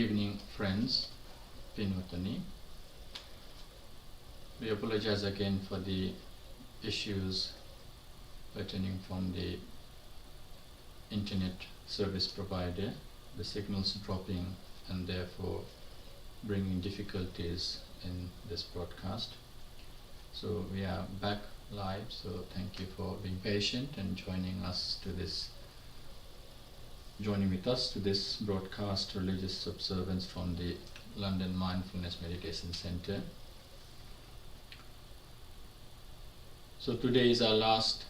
evening, friends. Pinutani. We apologize again for the issues pertaining from the internet service provider, the signals dropping and therefore bringing difficulties in this broadcast. So we are back live, so thank you for being patient and joining with us to this broadcast religious observance from the London Mindfulness Meditation Center. So today is our last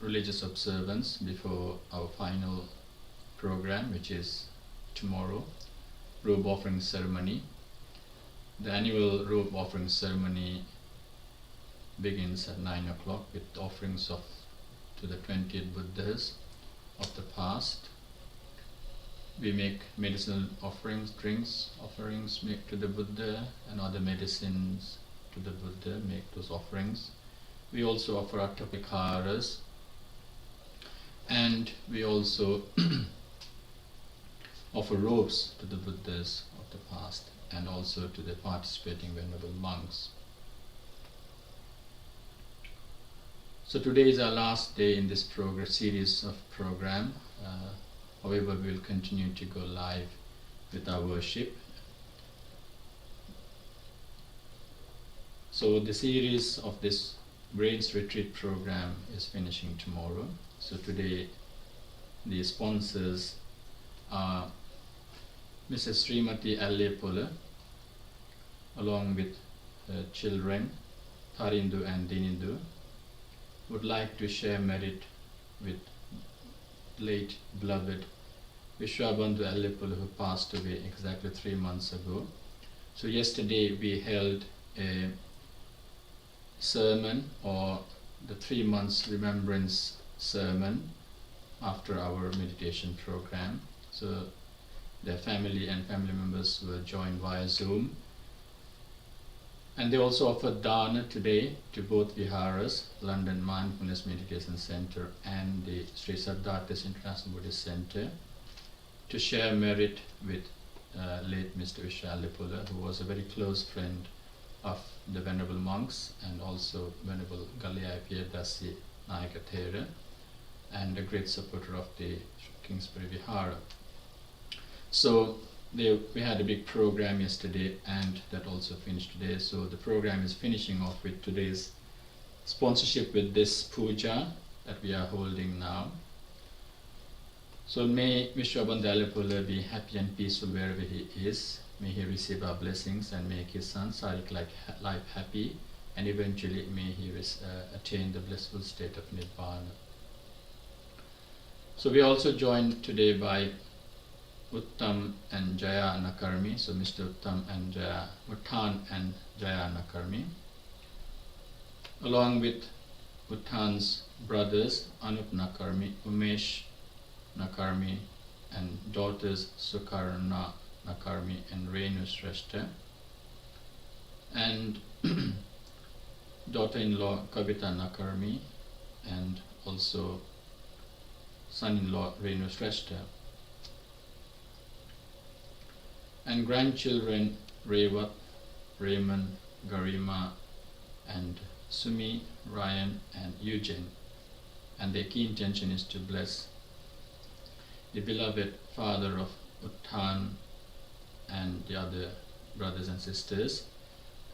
religious observance before our final program, which is tomorrow, robe offering ceremony. The annual robe offering ceremony begins at 9 o'clock with offerings to the 28 Buddhas of the past. We make medicinal offerings, drinks offerings make to the Buddha, and other medicines to the Buddha, make those offerings. We also offer attapikaras, and we also offer robes to the Buddhas of the past and also to the participating venerable monks. So today is our last day in this series of program. However, we will continue to go live with our worship. So the series of this Brains Retreat program is finishing tomorrow. So today the sponsors are Mrs. Srimati Allepola along with her children Tharindu and Dinindu, would like to share merit with late beloved Vishwabandhu Allepola, who passed away exactly 3 months ago. So yesterday we held a sermon, or the 3 months remembrance sermon, after our meditation program. So their family and family members were joined via Zoom. And they also offered dana today to both viharas, London Mindfulness Meditation Center and the Sri Siddharthas International Buddhist Center, to share merit with late Mr. Vishwa Allepola, who was a very close friend of the Venerable monks and also Venerable Galiyai Piyadasi Nayakathera, and a great supporter of the Kingsbury Vihara. So we had a big program yesterday, and that also finished today. So the program is finishing off with today's sponsorship with this puja that we are holding now. So may Vishwabandhu Allepola be happy and peaceful wherever he is. May he receive our blessings and make his samsaric life happy, and eventually may he attain the blissful state of Nibbana. So we are also joined today by Uttam and Jaya Nakarmi, so Mr. Uttam and Uttan and Jaya Nakarmi, along with Uttan's brothers Anup Nakarmi, Umesh Nakarmi, and daughters Sukarna Nakarmi and Renu Shrestha, and daughter-in-law Kavita Nakarmi, and also son-in-law Renu Shrestha, and grandchildren Revat, Raymond, Garima, and Sumi, Ryan, and Eugene. And their key intention is to bless the beloved father of Uttan and the other brothers and sisters,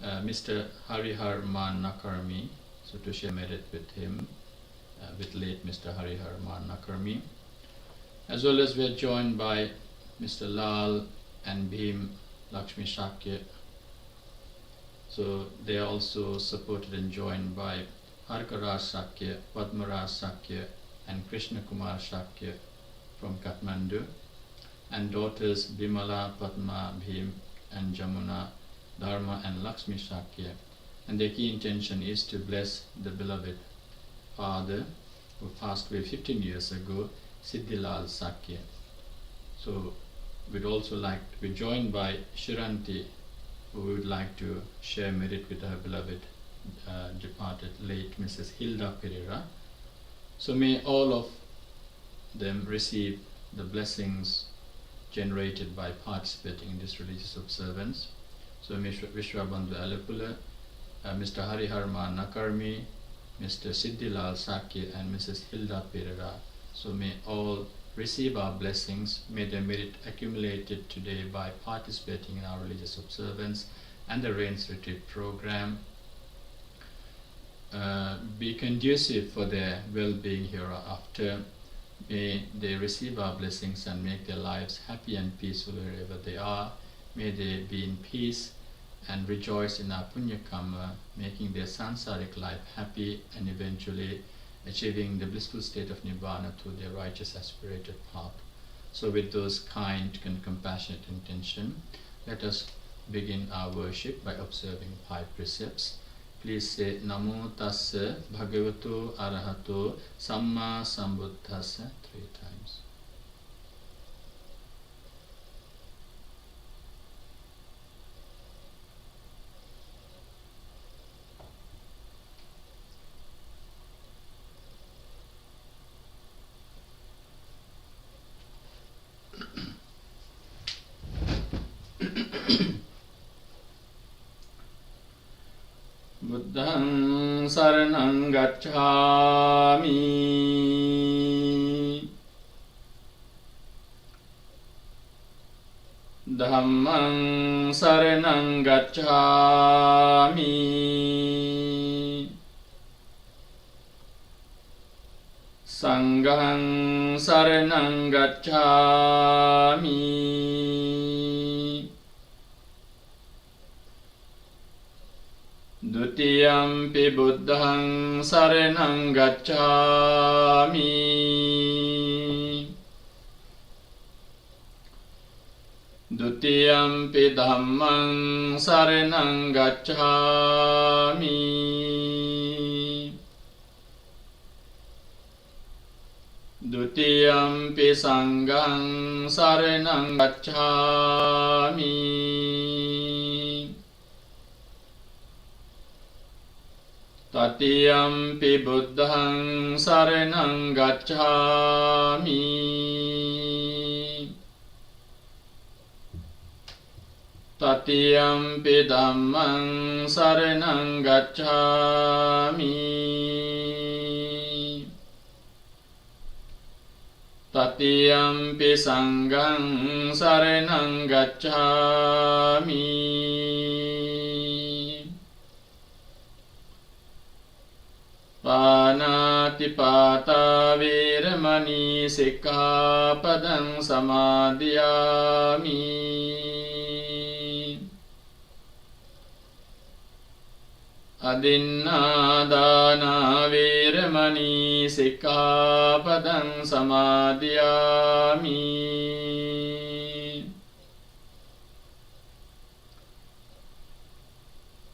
Mr. Harihar Man Nakarmi, so to share merit with him, with late Mr. Harihar Man Nakarmi. As well as we are joined by Mr. Lal and Bhim Lakshmi Shakya. So they are also supported and joined by Harkaraj Shakya, Padmaraj Shakya, and Krishna Kumar Shakya from Kathmandu, and daughters Bimala, Padma, Bhim, and Jamuna, Dharma, and Lakshmi Shakya. And their key intention is to bless the beloved father who passed away 15 years ago, Siddhilal Shakya. So we'd also like to be joined by Shiranti, who would like to share merit with her beloved departed late Mrs. Hilda Pereira. So may all of them receive the blessings generated by participating in this religious observance. So Vishwabandhu Alapula, Mr. Hariharma Nakarmi, Mr. Siddhilal Sakya and Mrs. Hilda Perera. So may all receive our blessings. May the merit accumulated today by participating in our religious observance and the Rains Retreat program be conducive for their well-being hereafter. May they receive our blessings and make their lives happy and peaceful wherever they are. May they be in peace and rejoice in our punya karma, making their sansaric life happy and eventually achieving the blissful state of Nibbana through their righteous aspirated path. So with those kind and compassionate intention, let us begin our worship by observing 5 precepts. Please say Namo Tassa Bhagavato Arahato Samma Sambuddhassa 3 times. Buddhaṃ saraṇaṃ gacchāmi, Dhammaṃ saraṇaṃ gacchāmi, Saṅghaṃ saraṇaṃ gacchāmi, Dutiyampi buddhaṃ saraṇaṃ gacchāmi, Dutiyampi dhammaṃ saraṇaṃ gacchāmi, Dutiyampi saṅghaṃ saraṇaṃ gacchāmi, Tatiyampi buddhaṃ saraṇaṃ gacchāmi, Tatiyampi dhammaṃ saraṇaṃ gacchāmi, Tatiyampi saṅghaṃ saraṇaṃ gacchāmi, Pānātipātā vīramani sikkāpadaṃ samādhiyāmi, Adinādānā vīramani sikkāpadaṃ samādhiyāmi,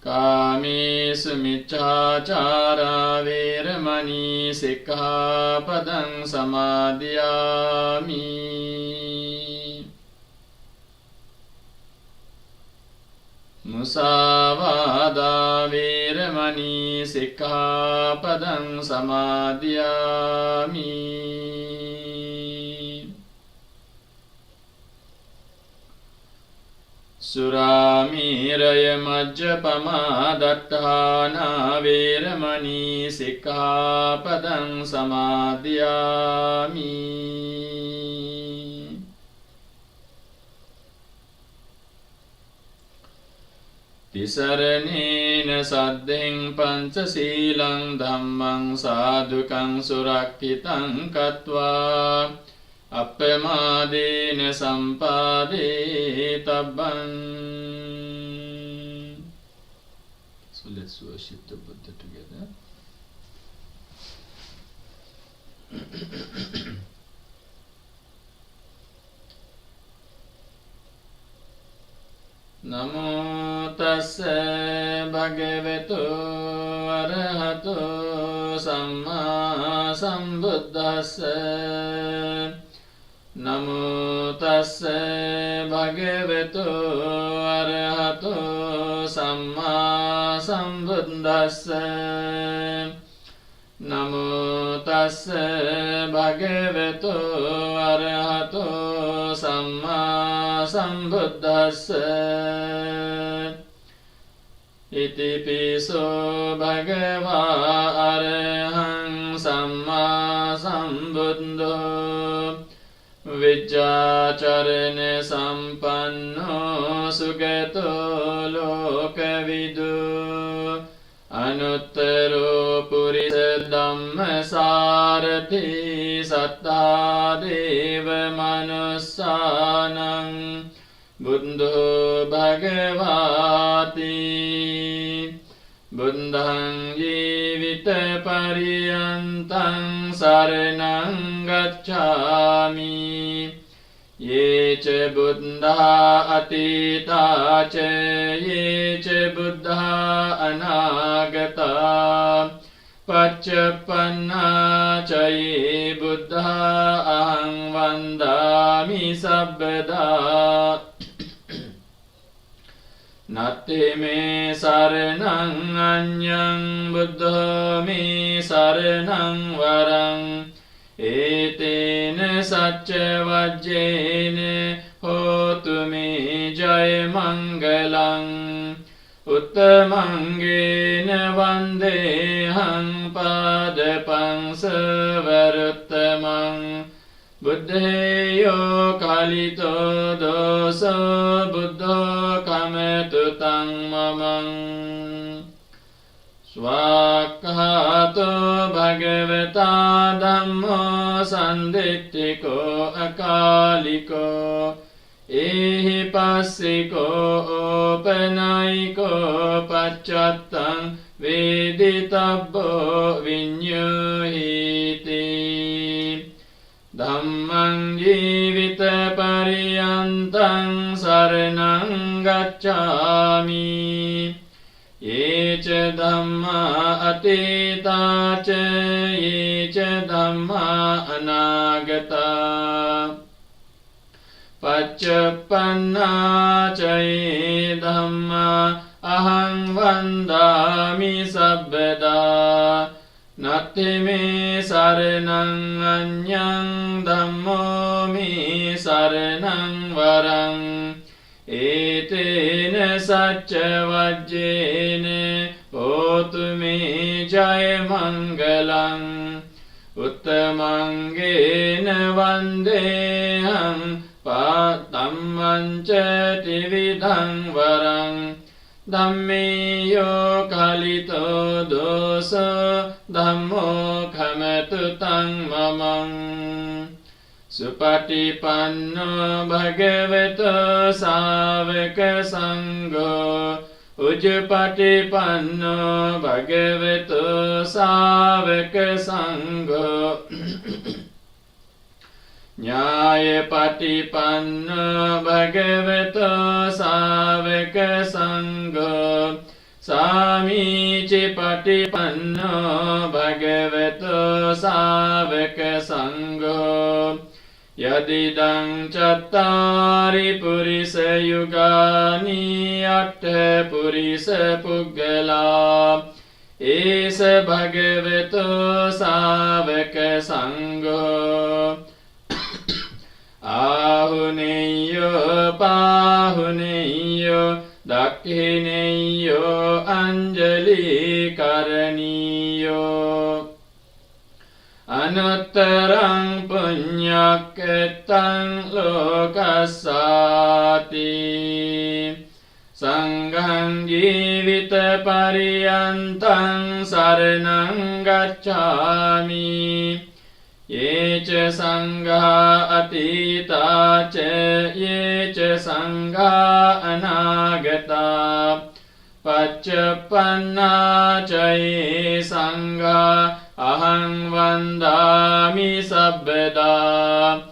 Kāmesu micchācārā vīramani sikkāpadaṃ samādhiyāmi, Musāvādā vīramani sikkāpadaṃ samādhiyāmi, Suramīraya majjapamā datthānā vīramani sikkāpadaṃ samādhiyāmi, Tisaraṇena saddhiṃ pañcasīlaṃ dhammaṃ sādhukaṃ surakkitaṃ kattvā Appamādena sampādetabbam. So let's worship the Buddha together. Namo tassa bhagavato arahato samma sambuddhassa. Namo tassa bhagavato arahato samma sambuddhassa. Namo tassa bhagavato arahato Samma Sambuddhassa Itipiso Bhagava Arahang Samma Sambuddho Vijjacharane Sampanno Sugato Lokavidu Anuttaro Purisa Dhammasarathi Sattha Deva Manussanang Buddho Bhagavati Buddhang Jivita Pariyantang Saranang Gacchami Ye ce Buddha Atita ce Ye ce Buddha Anagata Paccapanna ca Ye Buddha Ahang Vandami Sabbada Natti me saranang anyang buddha me saranang varang etene sacca vajjene hotu me jaya mangalang uttamangena vandehang padapang savaruttamang Buddheyo kalito dosa buddha kametu tang mamang Swakhato bhagavata dhammo sandittiko akaliko Ehi passiko openaiko paccattang veditabbo vinyuhiti Dhammang jivita pariyantang saranang gacchami Ye ce dhamma atita ce ye ce dhamma anagata Paccapanna ca ye dhamma ahang vandami sabbada Natti me saranang anyang dhammo me saranang varang Etene sacca vajjene hotu me jaya mangalang Uttamangena vandehang patamman ca tividhang varang Dhammeyo kalito dosa dhammo khamatu tang mamang Supatipanno bhagavato savaka sangho Ujjapatipanno bhagavato savaka sangho Nyaya patipanno bhagavato savaka sangho Samici patipanno bhagavato savaka sangho Yadidang cattari purisa yugani atta purisa puggala Esa bhagavato savaka sangho Ahuneyo pahuneyo dakhineyo anjali karaniyo Anuttarang punyaketang lokasati Sanghang jivita pariyantang saranang gacchami Ye ce sangha atita ce ye ce sangha anagata Paccapanna ca ye sangha ahang vandami sabbada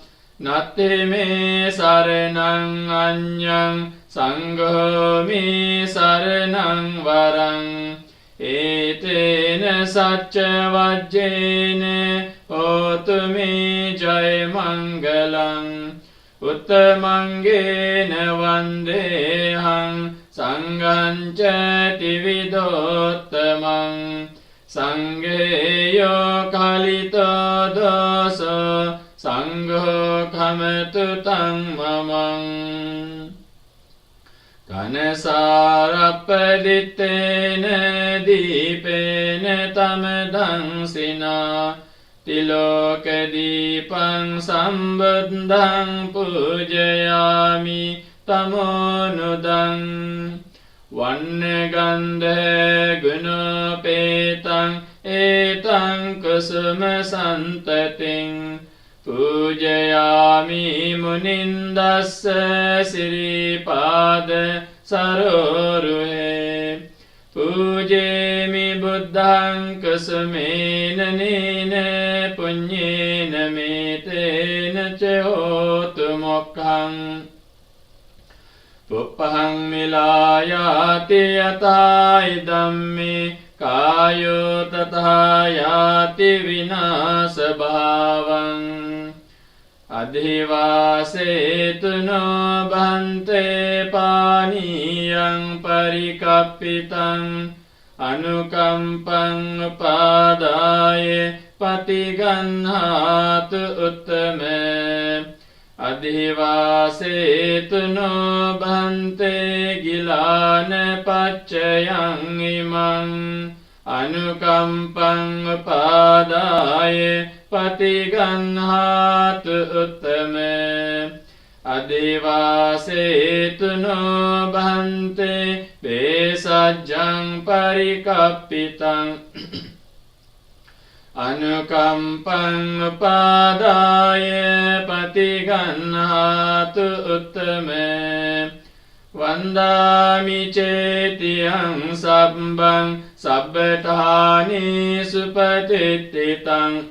Natti me saranang anyang sangho me saranang varang Etene sacca vajjene hotu me jaya mangalang Uttamangena vandehang sanghang ca tividottamang Sangheyo kalito dosa sangho hamatu tang mamang Kanasarapaditena dipena tamadang sina Tilokadipang sambuddhang pujayami tamonudang Vannagandha gunopetang etang kusuma santating Pujayami munindassa siripada saroruhe Pujemi buddhang kusumena nene punyena metena cehotu mokkhaṃ Puppahang milayati yata idammi kayo tathayati vinasa bhavang Adhivasetu no bhante paniyang parikappitang Anukampang upadaye patiganhatu uttame Adhivasetu no bhante gilana paccayang imang Anukampang upadaye patiganhatu uttame Adhivasetu no bhante besajjang parikappitang Anukampang upadaye patiganhatu uttame Vandami cetiyang sabbang sabbatani supatititang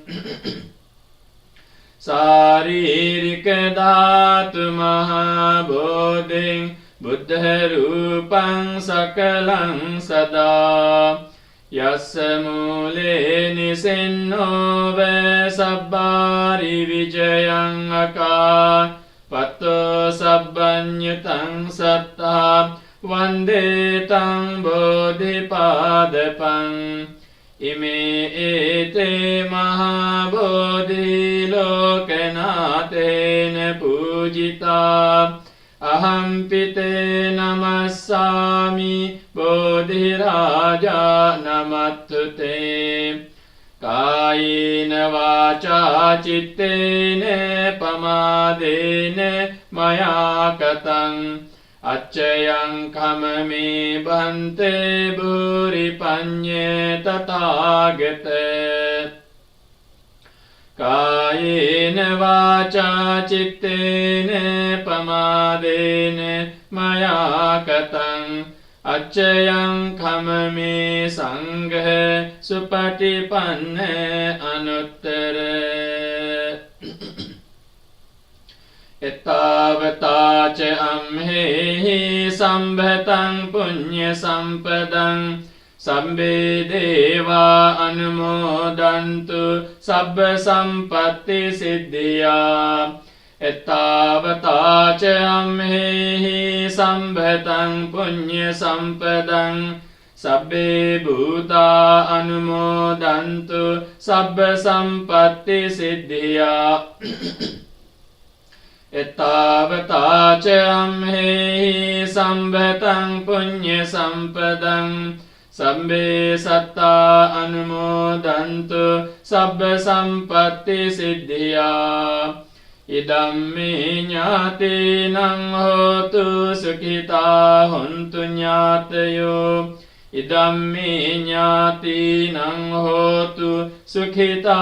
Saririka dhatu mahabodhing buddha rupang sakalang sada Yassa mule nisinno ve sabbari vijayang aka Patto sabbanyutang satta vande tang bodhipadapang Ime ete mahabodhi lokanatena pujita Ahampite namassami bodhiraja namattute Kayena vaca cittene pamadene maya katang Accayang kamami bhante buripanye tathagate Kayena vaca cittene pamadene maya katang Accayang kamami sangha supatipanne anuttere Ettavata ca amhehi sambhatang punya sampadang Sabbe deva anumodantu sabba sampatti siddhya Ettavata ca amhehi sambhatang punya sampadang Sabbe bhuta anumodantu sabba sampatti siddhya Ettavata ca amhehi sambhatang punya sampadang Sabbe satta anumodantu sabba sampatti siddhya Idammi ñātīnaṃ hotu sukhitā hontu ñātayo Idammi ñātīnaṃ hotu sukhitā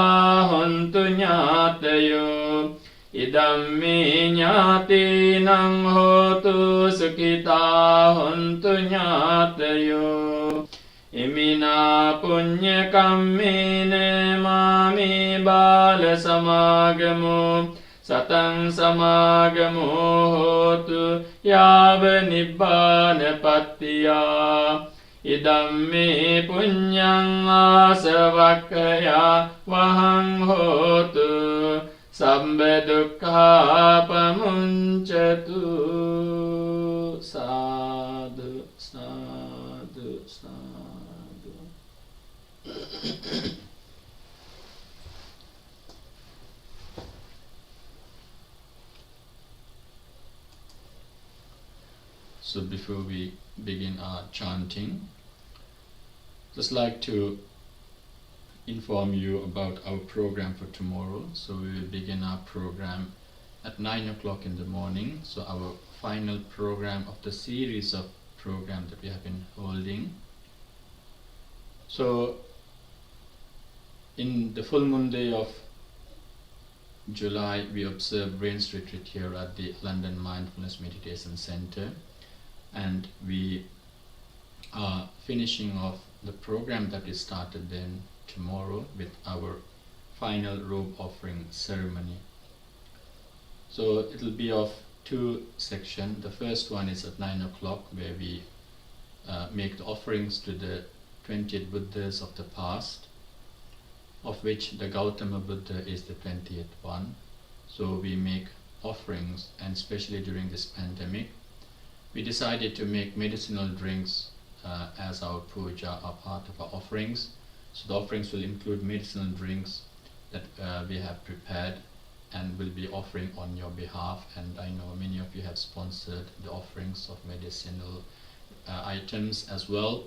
hontu ñātayo Idammi ñātīnaṃ hotu sukhitā hontu ñātayo Imina punya kammine mami bala samagamo Satang samagamo hotu yava nibbana pattiya Idammi punyang asavakkaya vahang hotu Sambha dukkha pamuncatu Sadhu, sadhu, sadhu So before we begin our chanting, just like to inform you about our program for tomorrow. So we will begin our program at 9 o'clock in the morning. So our final program of the series of programs that we have been holding. So in the full moon day of July, we observe Rains Retreat here at the London Mindfulness Meditation Center, and we are finishing off the program that we started then tomorrow with our final robe offering ceremony. So it will be of two sections. The first one is at 9 o'clock, where we make the offerings to the 20th Buddhas of the past, of which the Gautama Buddha is the 20th one. So we make offerings, and especially during this pandemic, we decided to make medicinal drinks as our puja, or part of our offerings. So the offerings will include medicinal drinks that we have prepared and will be offering on your behalf. And I know many of you have sponsored the offerings of medicinal items as well.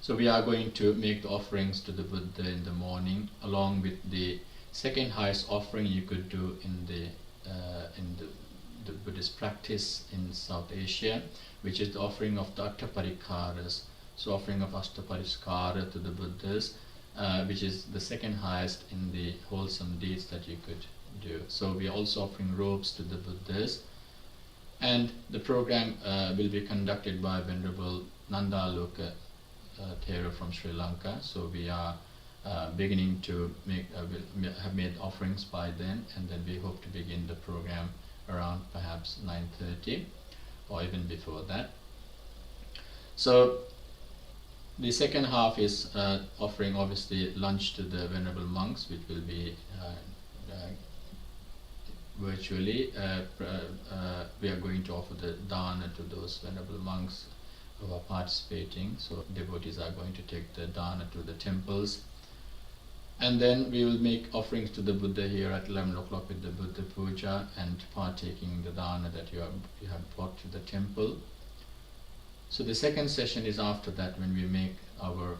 So we are going to make the offerings to the Buddha in the morning, along with the second highest offering you could do in the Buddhist practice in South Asia, which is the offering of the Attaparikaras. So offering of Attaparikara to the Buddhas, which is the second highest in the wholesome deeds that you could do. So we are also offering robes to the Buddhas, and the program will be conducted by Venerable Nandaloka Thera from Sri Lanka. So we are beginning to have made offerings by then, and then we hope to begin the program around perhaps 9:30 or even before that. So the second half is offering obviously lunch to the Venerable monks, which will be virtually. We are going to offer the dana to those Venerable monks who are participating. So devotees are going to take the dana to the temples. And then we will make offerings to the Buddha here at 11 o'clock with the Buddha Puja, and partaking the dana that you have brought to the temple. So the second session is after that, when we make our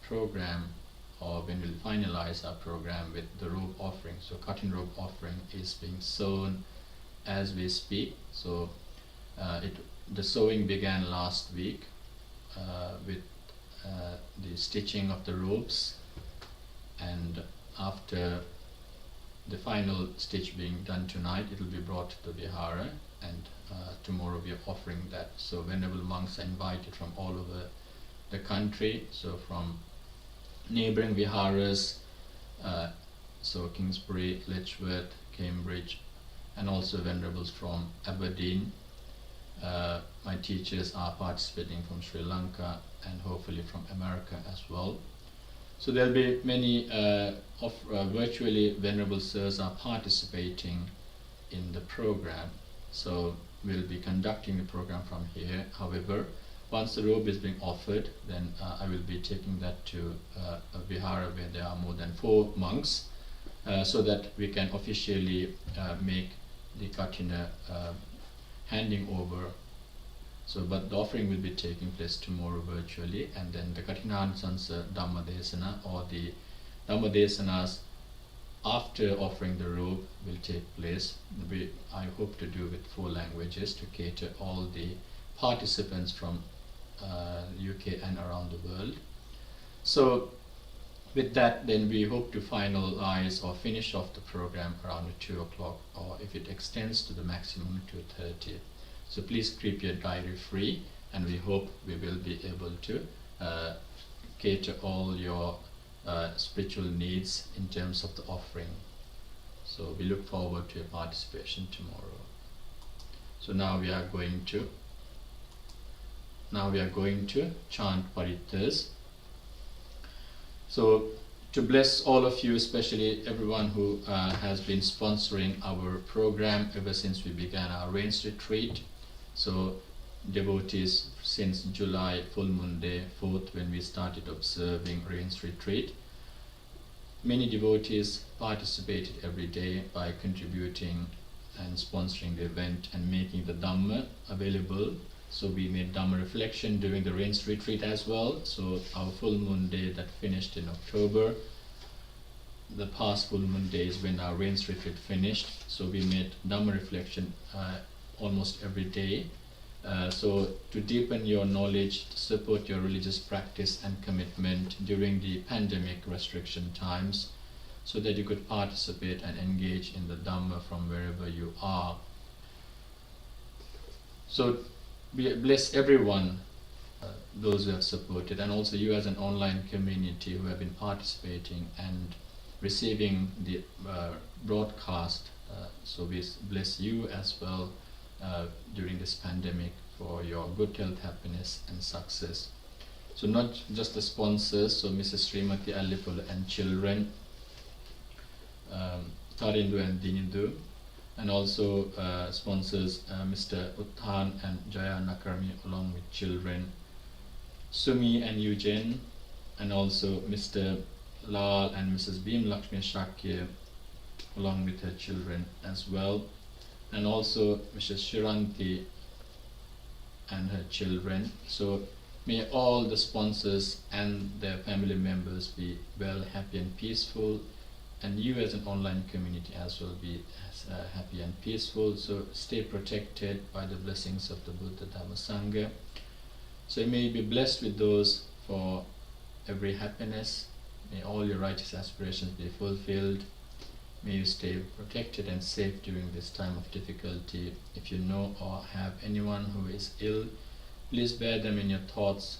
program, or when we'll finalize our program with the robe offering. So cotton robe offering is being sewn as we speak. So the sewing began last week with the stitching of the robes, and after the final stitch being done tonight, it will be brought to the vihara, and tomorrow we are offering that. So Venerable monks are invited from all over the country, so from neighbouring viharas, so Kingsbury, Letchworth, Cambridge, and also Venerables from Aberdeen. My teachers are participating from Sri Lanka, and hopefully from America as well. So there will be many virtually Venerable Sirs are participating in the program. So we'll be conducting the program from here. However, once the robe is being offered, then I will be taking that to a vihara where there are more than 4 monks, so that we can officially make the katina handing over. So, but the offering will be taking place tomorrow virtually, and then the Kathinaanisansa Dhammadesana, or the Dhammadesanas after offering the robe, will take place. I hope to do with 4 languages to cater all the participants from UK and around the world. So with that, then we hope to finalize or finish off the program around 2 o'clock, or if it extends to the maximum 2:30. So please keep your diary free, and we hope we will be able to cater all your spiritual needs in terms of the offering. So we look forward to your participation tomorrow. So now we are going to chant Parittas. So to bless all of you, especially everyone who has been sponsoring our program ever since we began our Rains Retreat. So devotees since July full moon day 4th, when we started observing Rains Retreat, many devotees participated every day by contributing and sponsoring the event and making the Dhamma available. So we made Dhamma reflection during the rains retreat as well. So our full moon day that finished in October, the past full moon days when our rains retreat finished, so we made Dhamma reflection almost every day. So to deepen your knowledge, to support your religious practice and commitment during the pandemic restriction times, so that you could participate and engage in the Dhamma from wherever you are. So we bless everyone, those who have supported, and also you as an online community who have been participating and receiving the broadcast. So we bless you as well during this pandemic for your good health, happiness and success. So not just the sponsors, so Mrs. Srimati Allipula and children, Tarindu and Dinindu, and also sponsors Mr. Uttan and Jaya Nakarami along with children, Sumi and Eugene, and also Mr. Lal and Mrs. Beam Lakshmi Shakya along with her children as well, and also Mrs. Shiranti and her children. So may all the sponsors and their family members be well, happy and peaceful, and you as an online community as well be happy and peaceful. So stay protected by the blessings of the Buddha Dhamma Sangha. So may you be blessed with those for every happiness. May all your righteous aspirations be fulfilled. May you stay protected and safe during this time of difficulty. If you know or have anyone who is ill, please bear them in your thoughts,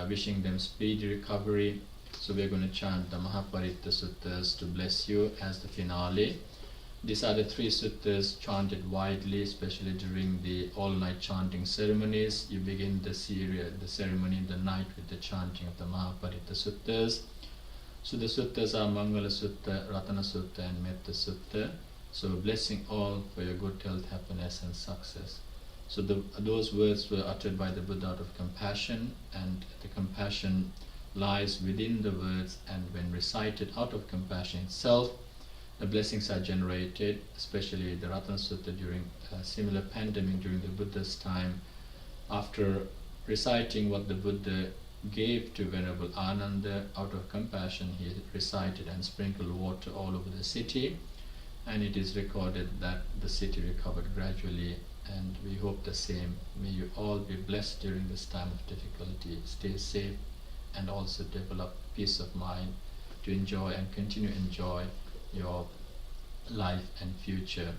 wishing them speedy recovery. So we are going to chant the Paritta Suttas to bless you as the finale. These are the 3 suttas chanted widely, especially during the all-night chanting ceremonies. You begin the ceremony in the night with the chanting of the Paritta Suttas. So the suttas are Mangala Sutta, Ratana Sutta and Metta Sutta. So blessing all for your good health, happiness and success. So those words were uttered by the Buddha out of compassion, and the compassion lies within the words, and when recited out of compassion itself, the blessings are generated, especially the Ratana Sutta during a similar pandemic during the Buddha's time. After reciting what the Buddha gave to Venerable Ananda, out of compassion he recited and sprinkled water all over the city, and it is recorded that the city recovered gradually, and we hope the same. May you all be blessed during this time of difficulty, stay safe and also develop peace of mind to enjoy and continue to enjoy your life and future.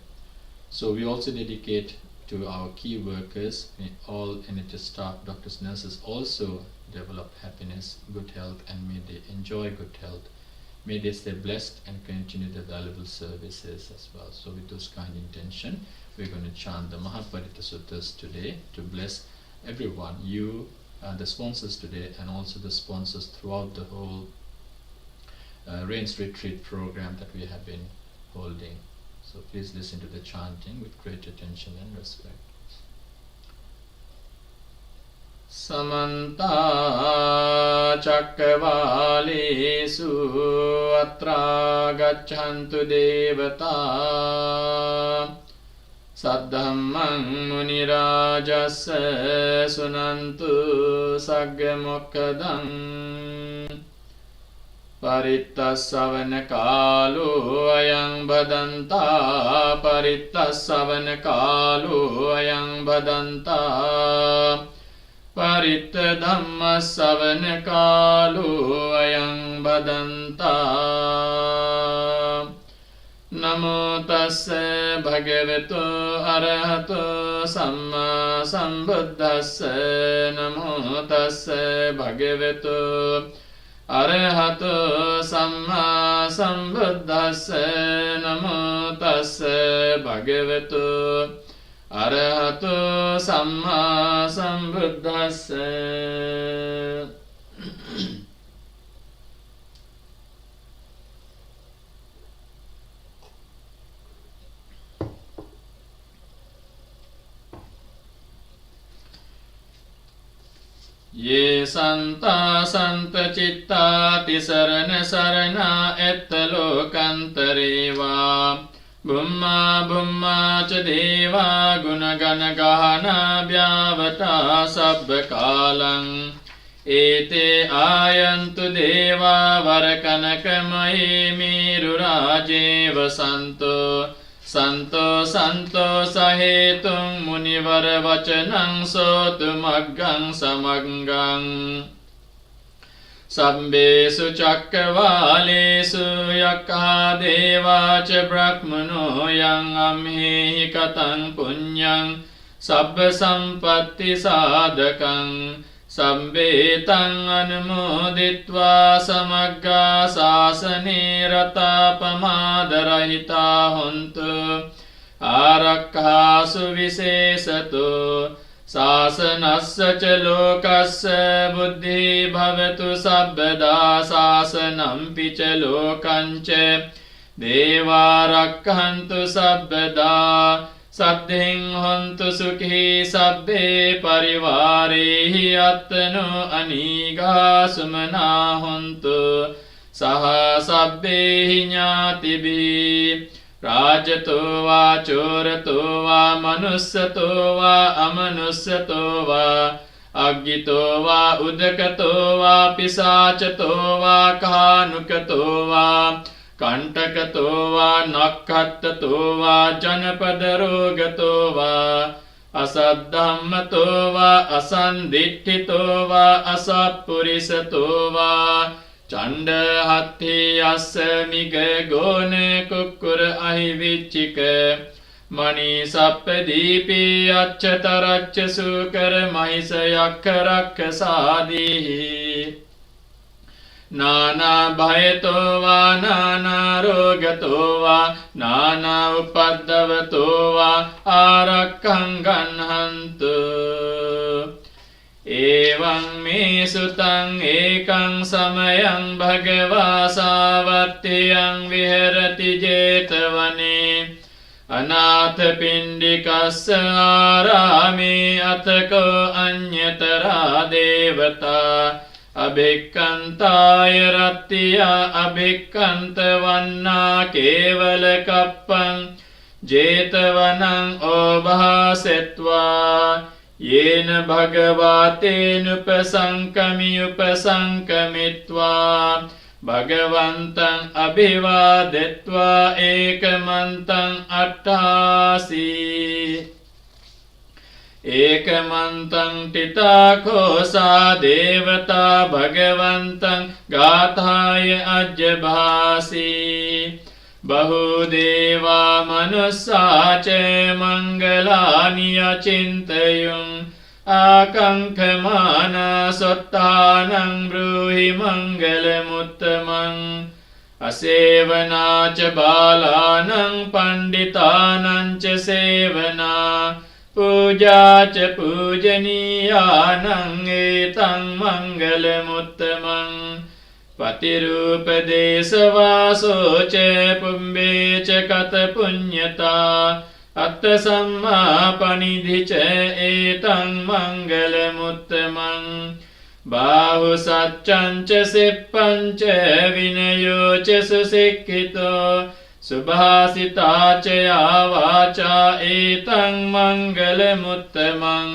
So we also dedicate to our key workers. May all NHS staff, doctors, nurses also develop happiness, good health, and may they enjoy good health. May they stay blessed and continue their valuable services as well. So with those kind intention, we're going to chant the Paritta Suttas today to bless everyone, you, the sponsors today, and also the sponsors throughout the whole Rains Retreat program that we have been holding. So please listen to the chanting with great attention and respect. Samanta Chakravalesu Atra Gacchantu Devata Saddhammang Munirajassa Sunantu Saggamokadang Paritta Kalo Ayang Badanta Paritta Kalo Ayang Badanta Paritta Dhamma Kalo Ayang Badanta Namo Tassa Bhagavato Arahato Samma Sambuddhassa Namo Tassa Bhagavato Arahato Samma Sambuddhassa Namo Tassa Bhagavato Arahato Samma Sambuddhassa. Ye santa santa citta tisarana sarana ettalokantareva බුම්මා බුම්මා ච දේවා ගුණගණ ගහනා භ්‍යාවතා සබ්බ කාලං ඒතේ ආයන්තු දේවා වරකනකමයේ මීරු රාජේව සන්තෝ සන්තෝ සන්තෝ සහේතුං මුනිවර වචනං සෝතු මග්ගං සමග්ගං සම්බේසු චක්කවාලේසු යක්ඛා දේවාච බ්‍රහ්මනෝ යං අම්හෙහි කතං පුඤ්ඤං සබ්බ සම්පත්ති සාධකං සම්බේතං අනුමෝදිත්වා සමග්ගා සාසනේ රතා පමාදරහිතා හොන්තු ආරක්ඛාසු විශේෂතෝ සාසනස්ස ච ලෝකස්ස බුද්ධි භවතු සබ්බදා සාසනම් පිච ලෝකංච දේවාරක්ඛන්තු සබ්බදා සද්ධින් හොන්තු සුඛී සබ්බේ පරිවාරේහි අත්තනෝ අනීගා සුමනා හොන්තු සහ සබ්බේහි ඥාතිභී රාජතෝ වා චෝරතෝ වා මනුස්සතෝ වා අමනුස්සතෝ වා අග්ගිතෝ වා උදකතෝ වා පිසාචතෝ වා කානුකතෝ වා කණ්ඨකතෝ වා නක්ඛත්තතෝ වා ජනපද රෝගතෝ වා අසද්ධම්මතෝ වා අසන්දිට්ඨිතෝ වා අසප්පුරිසතෝ වා චණ්ඩ හත්ථි අස්ස මිග ගෝන කුක්කුර අහිවිච්චික මණි සප්ප දීපී අච්චතරච්ච සූකර මහිස යක්ඛ රක්ඛසාදීහි නානා භයතෝ වා නානා රෝගතෝ වා නානා උපද්දවතෝ වා ආරක්ඛං ගන්හන්තු එවං මේ සුතං ඒකං සමයං භගවා සාවත්තියං විහෙරති 제තවනේ අනාථ පිණ්ඩිකස්ස ආරාමේ අතකෝ අඤ්ඤතරා දේවතා අභික්ඛන්තාය රත්තිය අභික්ඛන්ත වන්නා කේවල කප්පං 제තවනං ඕභාසෙත්වා යේන භගවාතේනුපසංකමි උපසංකමිත්වා භගවන්තං අභිවාදෙත්වා ඒකමන්තං අට්ඨාසී ඒකමන්තං තිතාඛෝසා දේවතා භගවන්තං ගාථාය අජ්ජභාසී බහුදේවා මනුස්සා ච මංගලානි අචින්තයං ආකංඛමානා සොත්තානං බ්‍රූහි මංගලමුත්තමං අසේවනා ච බාලානං පණ්ඩිතානං ච සේවනා පූජා ච පූජනීයානං ඒතං මංගලමුත්තමං පතිරූපදේශවාසෝ ච පුම්බේ ච කත පුඤ්ඤතා අත්ථ සම්මාපනිධි ච ඒතං මංගලමුත්තමං බාහු සච්ඡං ච සිප්පං ච විනයෝ ච සුසික්ඛිතෝ සුභාසිතා ච වාචා ඒතං මංගලමුත්තමං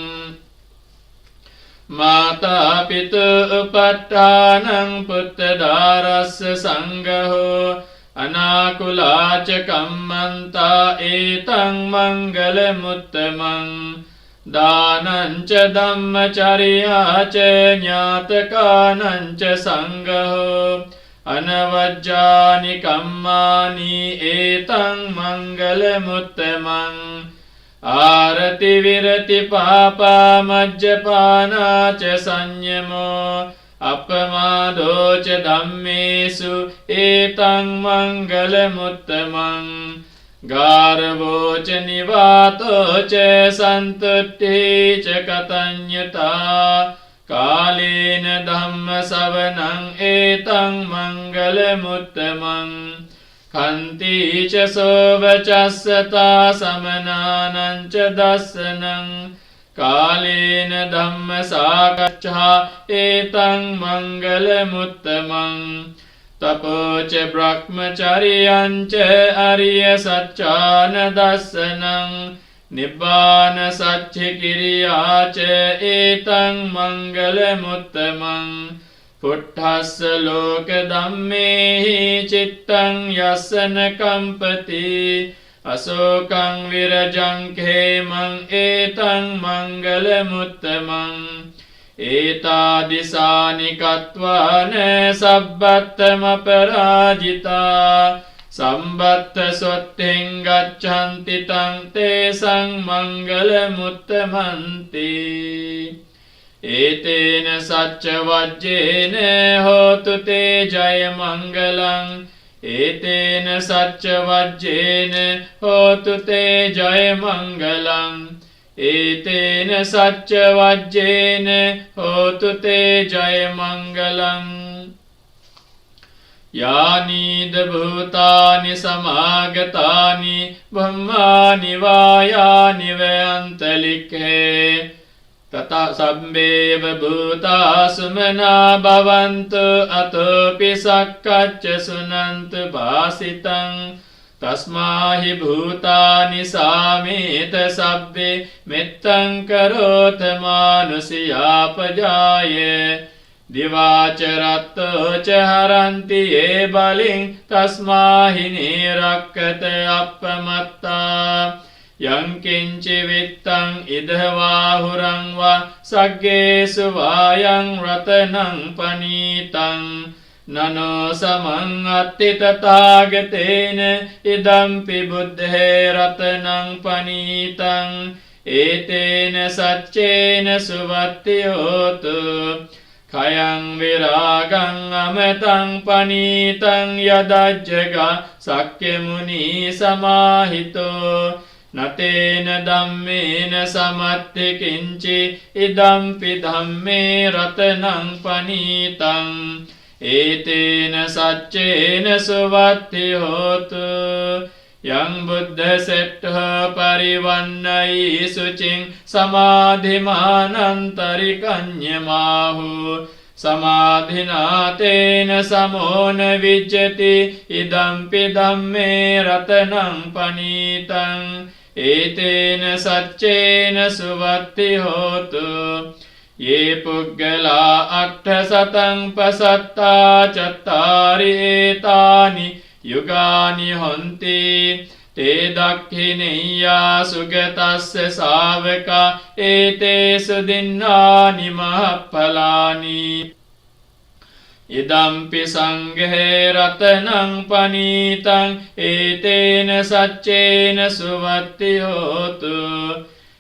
මාතා පිතු උපට්ඨානං පුත්තදාරස්ස සංඝෝ අනාකුලාච කම්මන්තා ඒතං මංගලමුත්තමං දානං ච ධම්මචර්යා ච ඥාතකානං ච සංඝෝ අනවජ්ජානි කම්මානි ඒතං මංගලමුත්තමං ආරති විරති පාපා මජ්ජපානා ච සංයමෝ අපමාදෝ ච ධම්මේසු ඒතං මංගලමුත්තමං ගාරවෝ ච නිවාතෝ ච සන්තුට්ඨි ච කතඤ්ඤතා කාලේන ධම්ම සවනං ඒතං මංගලමුත්තමං කන්ති ච සෝවචස්සතා සමනානං ච දස්සනං කාලේන ධම්ම සාකච්ඡා ඒතං මංගලමුත්තමං තපෝච බ්‍රහ්මචරියංච අරිය සච්චාන දස්සනං නිබ්බාන සච්චි කිරියාච ඒතං මංගල මුත්තමං පුට්ඨස්ස ලෝක ධම්මේහි චිත්තං යස්සන කම්පති අසෝකං විරජං khemං ඒතං මංගල මුත්තමං ඒතාදිසානි කତ୍වාන සබ්බත්තම පරාජිතා සම්බත්ත සොත්තෙන් ගච්ඡන්ති තං තේසං මංගල මුත්තමන්ති ඒතේන සච්ච වජ්ජේන හෝතු තේ ජය මංගලං ඒතේන සච්ච වජ්ජේන හෝතු තේ ජය මංගලං ඒතේන සච්ච වජ්ජේන හෝතු තේ ජය මංගලං යානීද භූතානි සමාගතානි බ්‍රහ්මානි වායානි වයන්තලික්ඛේ තත සම්බේව භූතා සුමනා භවන්තු අතෝපි සක්කච්ච සුනන්තු භාසිතං තස්මාහි භූතානි සාමේත සබ්බේ මෙත්තං කරෝත මානුසියාපජාය දිවාච රත්තෝච හරන්ති ඒ බලින් තස්මාහි නීරක්කත අප්පමත්තා යංකින්චි විත්තං ඉදවාහුරං වා සග්ගේසු වායං රතනං පනීතං නනෝ සමං අත්ති තථාගතේන ඉදම්පි බුද්ධේ රතනං පනීතං ඒතේන සච්චේන සුවත්ති හෝතු khayang viragang ametang panitang yadajjaga sakya muni samahito natena dhammena samatti kinchi idampi dhamme ratanang panitang etena saccena suvatti hotu yang buddha settha parivannai sucing samadhimanantarikanyamahu samadhinatena samona vijjati idampi dhamme ratanang panitang etena saccena suvatti hotu ye puggala atta satang pasatta chattari etani යුගානි හොන්ති තේ දක්ඛිනේයා සුගතස්ස ශාවකා ඒතේසු දින්නානි මහඵලානි ඉදම්පි සංඝේ රතනං පනීතං ඒතේන සච්චේන සුවත්ති හෝතු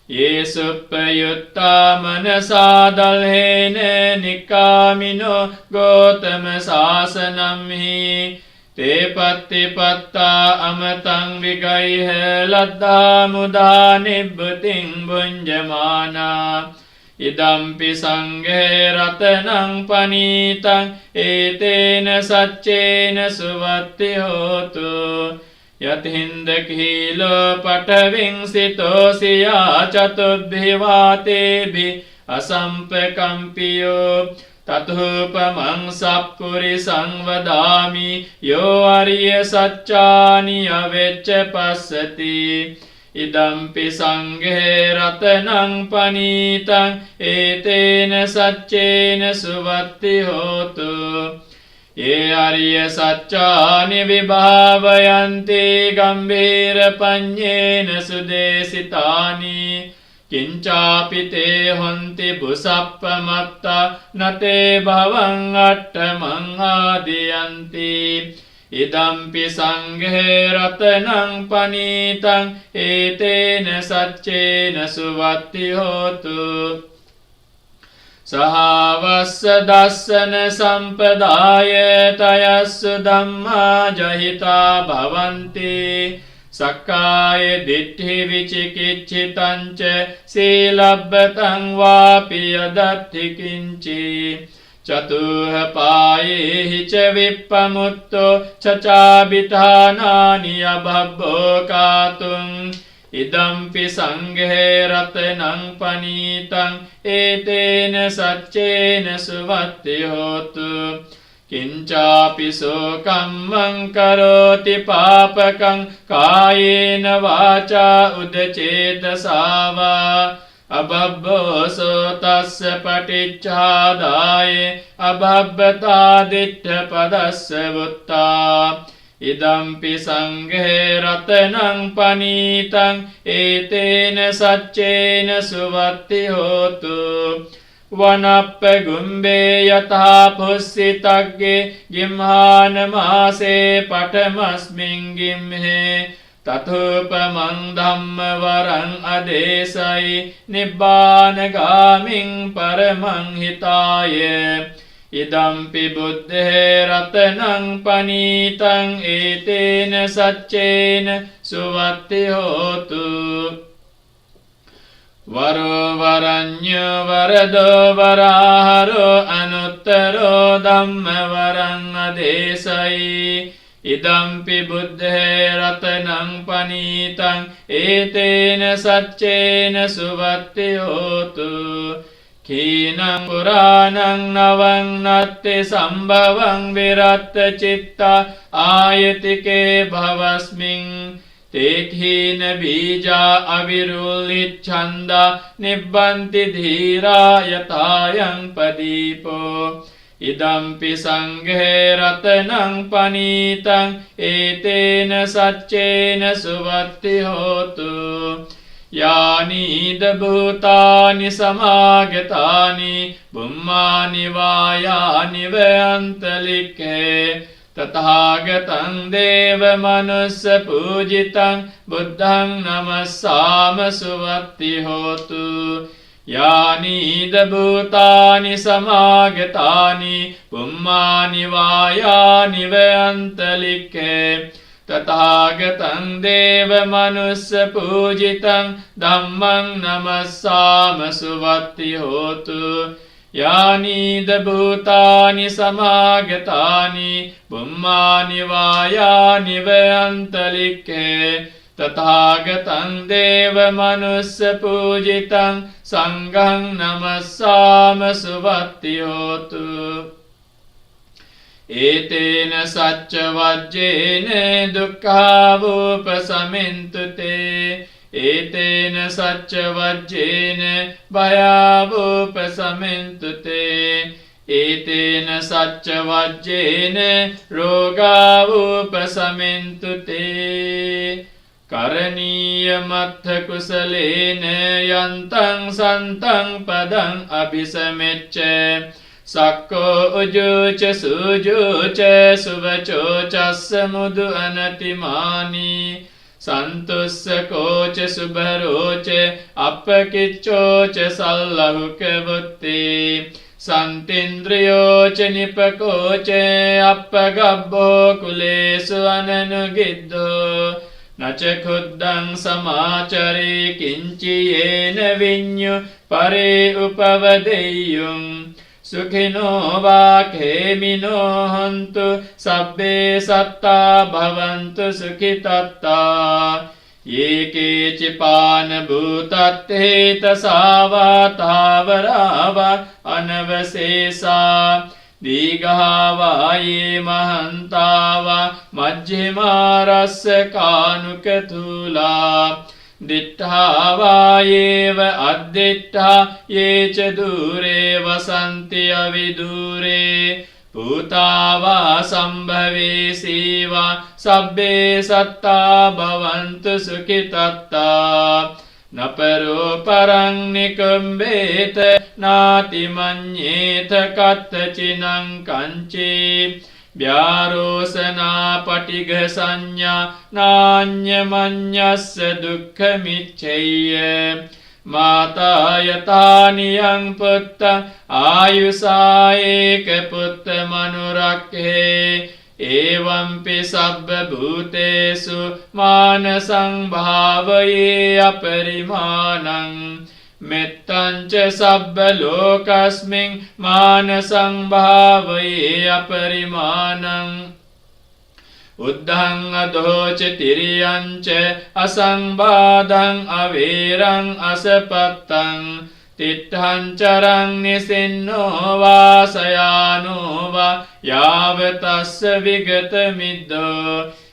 යේසුප්පයුත්තා මනසා දල්හේන නිකාමිනෝ ගෝතම සාසනම්හි ते patti patta amatang vigaihe ladda muda nibbuting bunjamana idampi sanghe ratanang panitang etena saccena suvatti hotu yathinda khilo pataving sitosiya chatubhivatebi asampekampiyo තතුපමං සප්පුරිසං වදාමි යෝ අරිය සච්චානි අවෙච්ච පස්සති ඉදම්පි සංඝේ රතනං පනීතං ඒතේන සච්චේන සුවත්ති හෝතු ये आर्य सच्चानि विभावयन्ति गम्भीर पञ्चेन सुदेशितानि किञ्चापि ते हन्ति भुसप्पमत्ता न ते भवं अट्टमं आदियन्ति इदम्पि संघे रत्नं पनीतं एतेन सच्चेन सुवत्ति होतु सहावस्य दर्शन संपदाय तयस्सु धम्मा जहिता भवन्ति सक्काय दिट्ठि विचिकिच्छितं च सीलब्बतं वापि यदत्ति किञ्चि चतुः पायैः च विप्पमुत्तो चचाभिधानानि अभब्बोकातुम् इदम्पि संघे रत्नं पनीतं एतेन सच्चेन सुवत्ति होतु किञ्चापि शोकं करोति पापकं कायेन वाचा उदचेतसा वा अबभ्भोसो तस्य पटिच्छादाय अबभ्भतादिठ्ठपदस्य वुत्ता इदम्पि संघे रत्नं पनीतं एतेन सच्चेन सुवत्ति होतु वनप्पगुम्बे यथा पुस्सितग्गे गिम्हानमासे पठमस्मिन् गिम्हे तथोपमं धम्मवरं अदेशै निब्बानगामिं परमं हिताय इदम्पि बुद्धे रत्नं पनीतं एतेन सच्चेन सुवत्ति होतु वरो वरन्यो वरदो वराहरो अनुत्तरो धम्मवरं अदेशै इदम्पि बुद्धे रत्नं पनीतं एतेन सच्चेन सुवत्ति होतु खीनं पुराणं नवं नत्ति सम्भवं विरक्त चित्ता आयतिके भवस्मिन् ते खीन बीजा अविरुलिच्छन्दा निब्बन्ति धीरा यथायं पदीपो इदम्पि संघे रत्नं पनीतं एतेन सच्चेन सुवत्ति होतु यानि भूतानि समागतानि बुम्मानि वायानि वयन्तलिखे तथागतं देवमनुष्य पूजितं बुद्धं नमस्साम सुवत्ति होतु यानि भूतानि समागतानि बुम्मानि वायानि वयन्तलिखे तथागतं देवमनुष्य पूजितं धम्मं नमस्साम सुवत्ति होतु यानि भूतानि समागतानि बुम्मानि वायानि वयन्तलिखे तथागतं देवमनुष्य पूजितं संघं नमस्साम सुवत्ति होतु एतेन सच्चवज्जेन दुःखावोपशमिन्तु ते एतेन सच्चवज्जेन भयावोपशमिन्तु ते एतेन सच्चवज्जेन रोगावोपशमिन्तु ते करणीयमथ कुशलेन यन्तं सन्तं पदं अभिसमेच्च सक्को उजुच सुजुच सुवचोचस्य मुदु अनतिमानी सन्तुष्कोच शुभरोच अपकिच्चोच सल्लहुकवुत्ति सन्तीन्द्रियोच निपकोच अपगब्बो कुलेषु अननुगिद्धो न च खुद्धं समाचरे किञ्चियेन विඤ्ञु परे उपवदेयुम् सुखिनो वा खेमिनो हन्तु सब्बे सत्ता भवन्तु सुखितत्ता ये केचिपानभूतत्तेतसा वा तावरा वा अनवशेषा दीघा वा ये महन्ता वा मध्यमा रस्यकानुकथूला दिट्ठा वा येव अद्दिट्ठा ये च दूरे वसन्ति अविदूरे पूता वा सम्भवेशी वा सब्बे सत्ता भवन्तु सुखितत्ता न परो परं निकुम्भेत नातिमन्येत कथचिनं कञ्चि व्यारोसना पटिघसंज्ञा नान्यमन्यस्य दुःखमिच्छय्य माता यथा नियं पुत्र आयुषा एकपुत्रमनुरक्षे एवंपि सर्वभूतेषु मानसं भावये अपरिमाणं मित्तं च सर्वलोकस्मिन् मानसं भावये अपरिमाणम् उद्धं अधोच तिर्यं च असंबाधं अवेरं असपत्तं Titthan charang nisinno vasayano va yavatassa vigata middo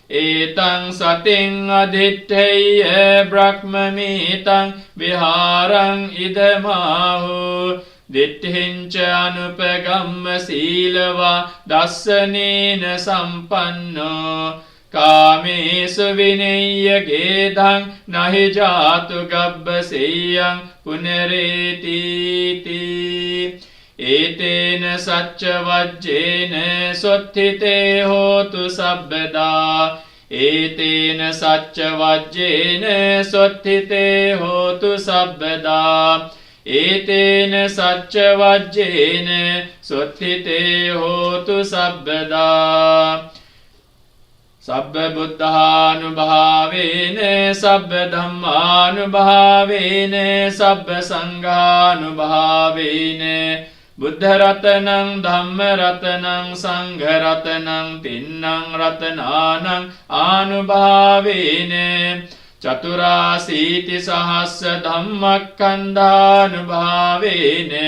etang sating aditthaya brahmamitang viharang idamahu Ditthincha anupagamma silava dassanena sampanno Kamesu vinayya gedhang nahi jatu gabbaseyang punaretiti Etena sacca vajjena sottite hotu sabbada Etena sacca vajjena sottite hotu sabbada Etena sacca vajjena sottite hotu sabbada Sabba buddhanubhavene sabba dhammanubhavene sabba sanghanubhavene buddharatanang dhammaratanang sangaratanang tinnang ratananang anubhavene chaturasiti sahasra dhammakkandhanubhavene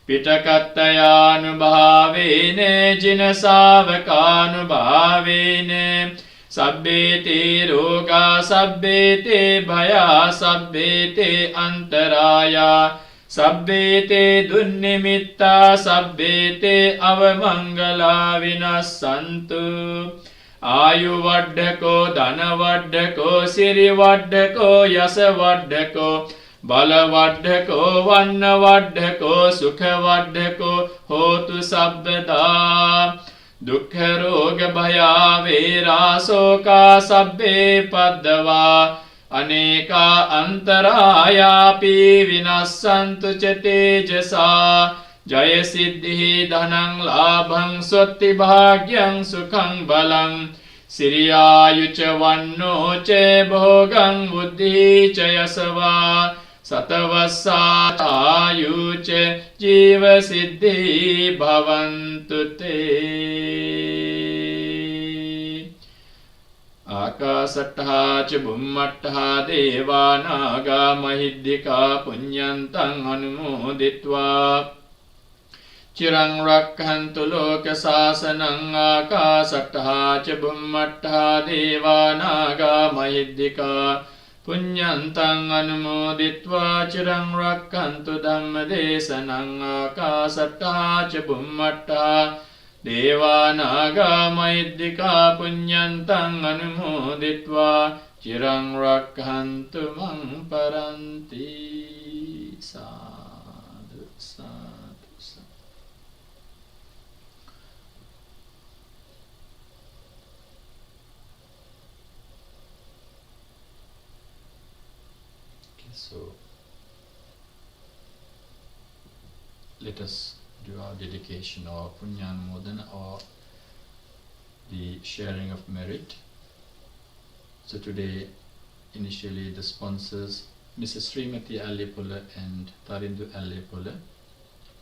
Pitakattayanubhavene jinasavakanubhavene Sabbete roga sabbete bhaya sabbete antaraya Sabbete dunnimitta sabbete avamangala vinassantu Ayu vaddhako dhana vaddhako siri vaddhako yasa vaddhako Balavaddhako vannavaddhako sukhavaddhako hotu sabbada Dukkha roga bhaya vera soka sabbe paddava Aneka antarayapi vinassantu ca tejasa Jaya siddhi dhanang labhang sotti bhagyang sukhang balang Siriyayu ca vanno ca bhogang buddhi ca yasava Satavassa ayu ca jiva siddhi bhavantu te Akasattha ca bhummattha deva naga mahiddhika punyantang anumoditva Chirang rakhantu loka sasanang akasattha ca bhummattha deva naga mahiddhika punyantang anumoditva chirang rakhantu dhamma desanang akasattha ca bhummattha deva naga mahiddhika punyantang anumoditva chirang rakhantu mang paranti sadhu sadhu sadhu. So let us do our dedication or punyanmodana or the sharing of merit. So today initially the sponsors Mrs. Srimati Allepula and Tarindu Allepula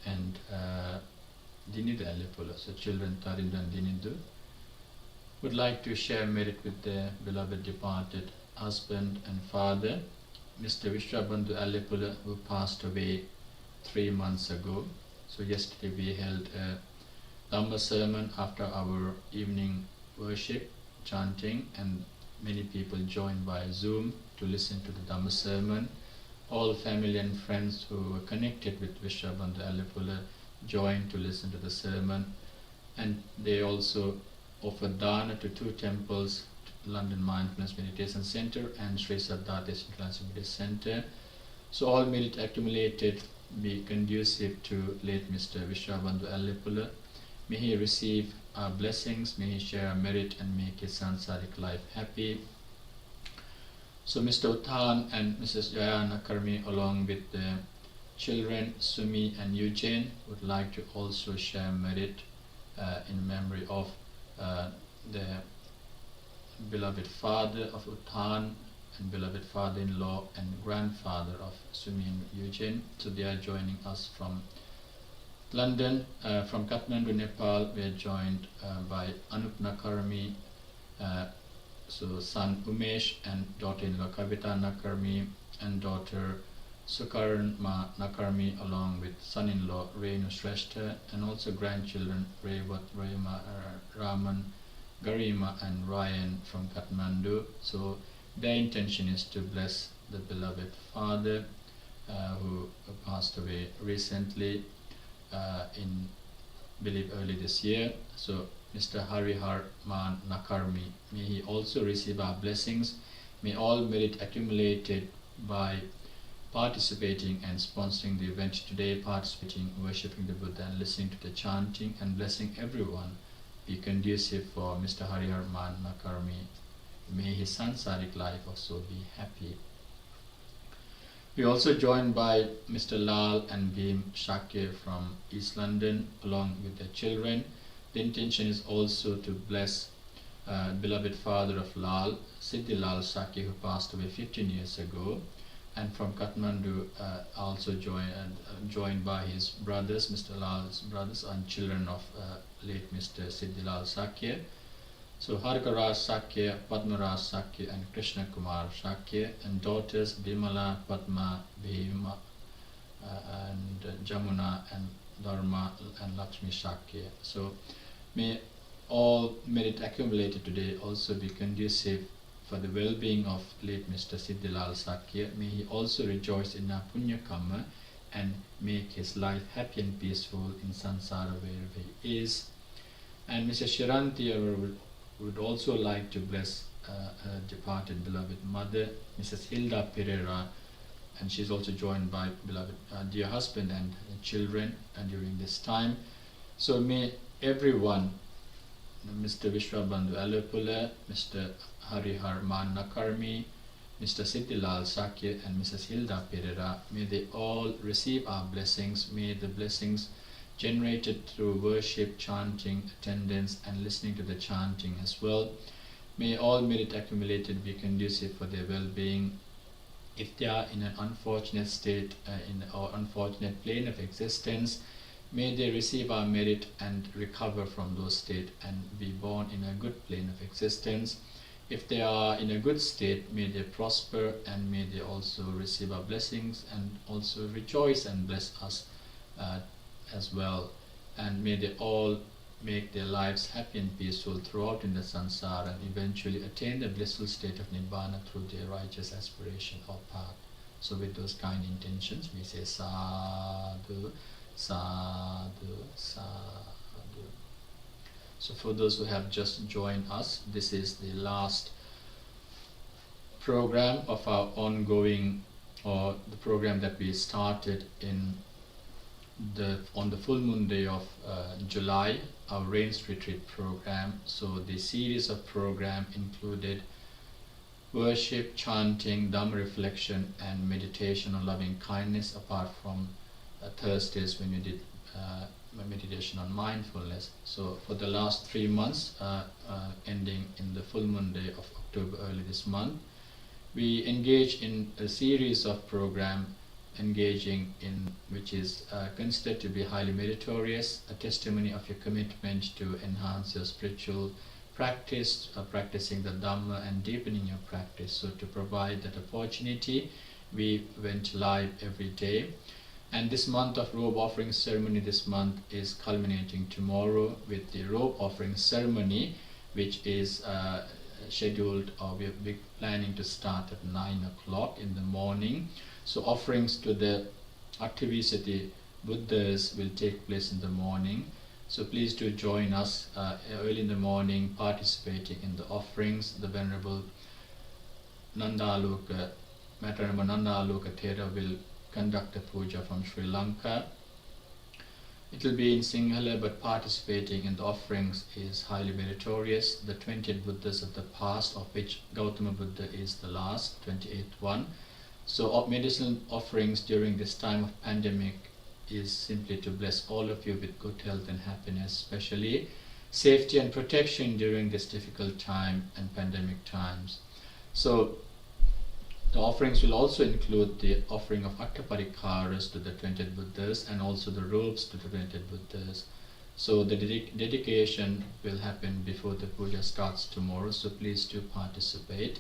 and Dinidu Allepula, so children Tarindu and Dinidu would like to share merit with their beloved departed husband and father Mr. Vishrabandhu Allepula, who passed away 3 months ago. So yesterday we held a Dhamma sermon after our evening worship, chanting, and many people joined via Zoom to listen to the Dhamma sermon. All family and friends who were connected with Vishrabandhu Allepula joined to listen to the sermon, and they also offered dana to 2 temples, London Mindfulness Meditation Center and Sri Saddhati International Meditation Center. So all merit accumulated be conducive to late Mr. Vishrabandhu Allepula. May he receive our blessings, may he share our merit and make his sansaric life happy. So Mr. Uthan and Mrs. Jayana Karmi along with the children Sumi and Eugene would like to also share merit in memory of the beloved father of Uthan and beloved father-in-law and grandfather of Sumi and Eugene. So they are joining us from London. From Kathmandu, Nepal, we are joined by Anupna Karmi, so son Umesh and daughter-in-law Kavita Nakarmi and daughter Sukarma Nakarmi along with son-in-law Renu Shrestha, and also grandchildren Revat, Rema, Raman, Garima and Ryan from Kathmandu. So their intention is to bless the beloved father who passed away recently in believe early this year. So Mr. Harihar Man Nakarmi, may he also receive our blessings. May all merit accumulated by participating and sponsoring the event today, participating, worshipping the Buddha and listening to the chanting and blessing everyone be conducive for Mr. Harihar Man Nakarmi. May his sansaric life also be happy. We are also joined by Mr. Lal and Bhim Shakya from East London along with their children. The intention is also to bless beloved father of Lal, Siddhi Lal Shakya, who passed away 15 years ago, and from Kathmandu also joined by his brothers, Mr. Lal's brothers and children of late Mr. Siddhi Lal Shakya. So Harkaraj Shakya, Padmaraj Shakya and Krishna Kumar Shakya, and daughters Bimala, Padma, Bhima and Jamuna and Dharma and Lakshmi Shakya. So may all merit accumulated today also be conducive for the well-being of late Mr. Siddhi Lal Shakya. May he also rejoice in our punya karma and make his life happy and peaceful in samsara wherever he is. And Mrs. Shiranti would also like to bless her departed beloved mother, Mrs. Hilda Pereira, and she's also joined by beloved dear husband and children during this time. So may everyone, Mr. Vishwabandhu Alapula, Mr. Harihar Man Nakarmi, Mr. Siddhi Lal Shakya and Mrs. Hilda Pereira, may they all receive our blessings. May the blessings generated through worship, chanting, attendance and listening to the chanting as well, may all merit accumulated be conducive for their well-being. If they are in an unfortunate state or unfortunate plane of existence, may they receive our merit and recover from those state and be born in a good plane of existence. If they are in a good state, may they prosper and may they also receive our blessings and also rejoice and bless us as well. And may they all make their lives happy and peaceful throughout in the samsara and eventually attain the blissful state of Nibbana through their righteous aspiration or path. So with those kind intentions, we say sadhu, sadhu, sadhu. So for those who have just joined us, this is the last program of our ongoing, or the program that we started on the full moon day of July, our Rains Retreat program. So the series of program included worship, chanting, Dhamma reflection and meditation on loving kindness, apart from Thursdays when we did meditation on mindfulness. So for the last 3 months, ending in the full moon day of October early this month, we engage in a series of program engaging in which is considered to be highly meritorious, a testimony of your commitment to enhance your spiritual practice, practicing the Dhamma and deepening your practice. So to provide that opportunity, we went live every day. And this month of robe offering ceremony this month is culminating tomorrow with the robe offering ceremony, which is scheduled, or we're planning to start at 9 o'clock in the morning. So offerings to the Aktivisati Buddhas will take place in the morning. So please do join us early in the morning, participating in the offerings. The Venerable Nandaloka, Maternal Nandaloka Thera will conduct the puja from Sri Lanka. It will be in Sinhala, but participating in the offerings is highly meritorious. The 20th Buddhas of the past, of which Gautama Buddha is the last, 28th one. So medicinal offerings during this time of pandemic is simply to bless all of you with good health and happiness, especially safety and protection during this difficult time and pandemic times. So the offerings will also include the offering of Attaparikaras to the 20th Buddhas and also the robes to the 20th Buddhas. So the dedication will happen before the puja starts tomorrow, so please do participate.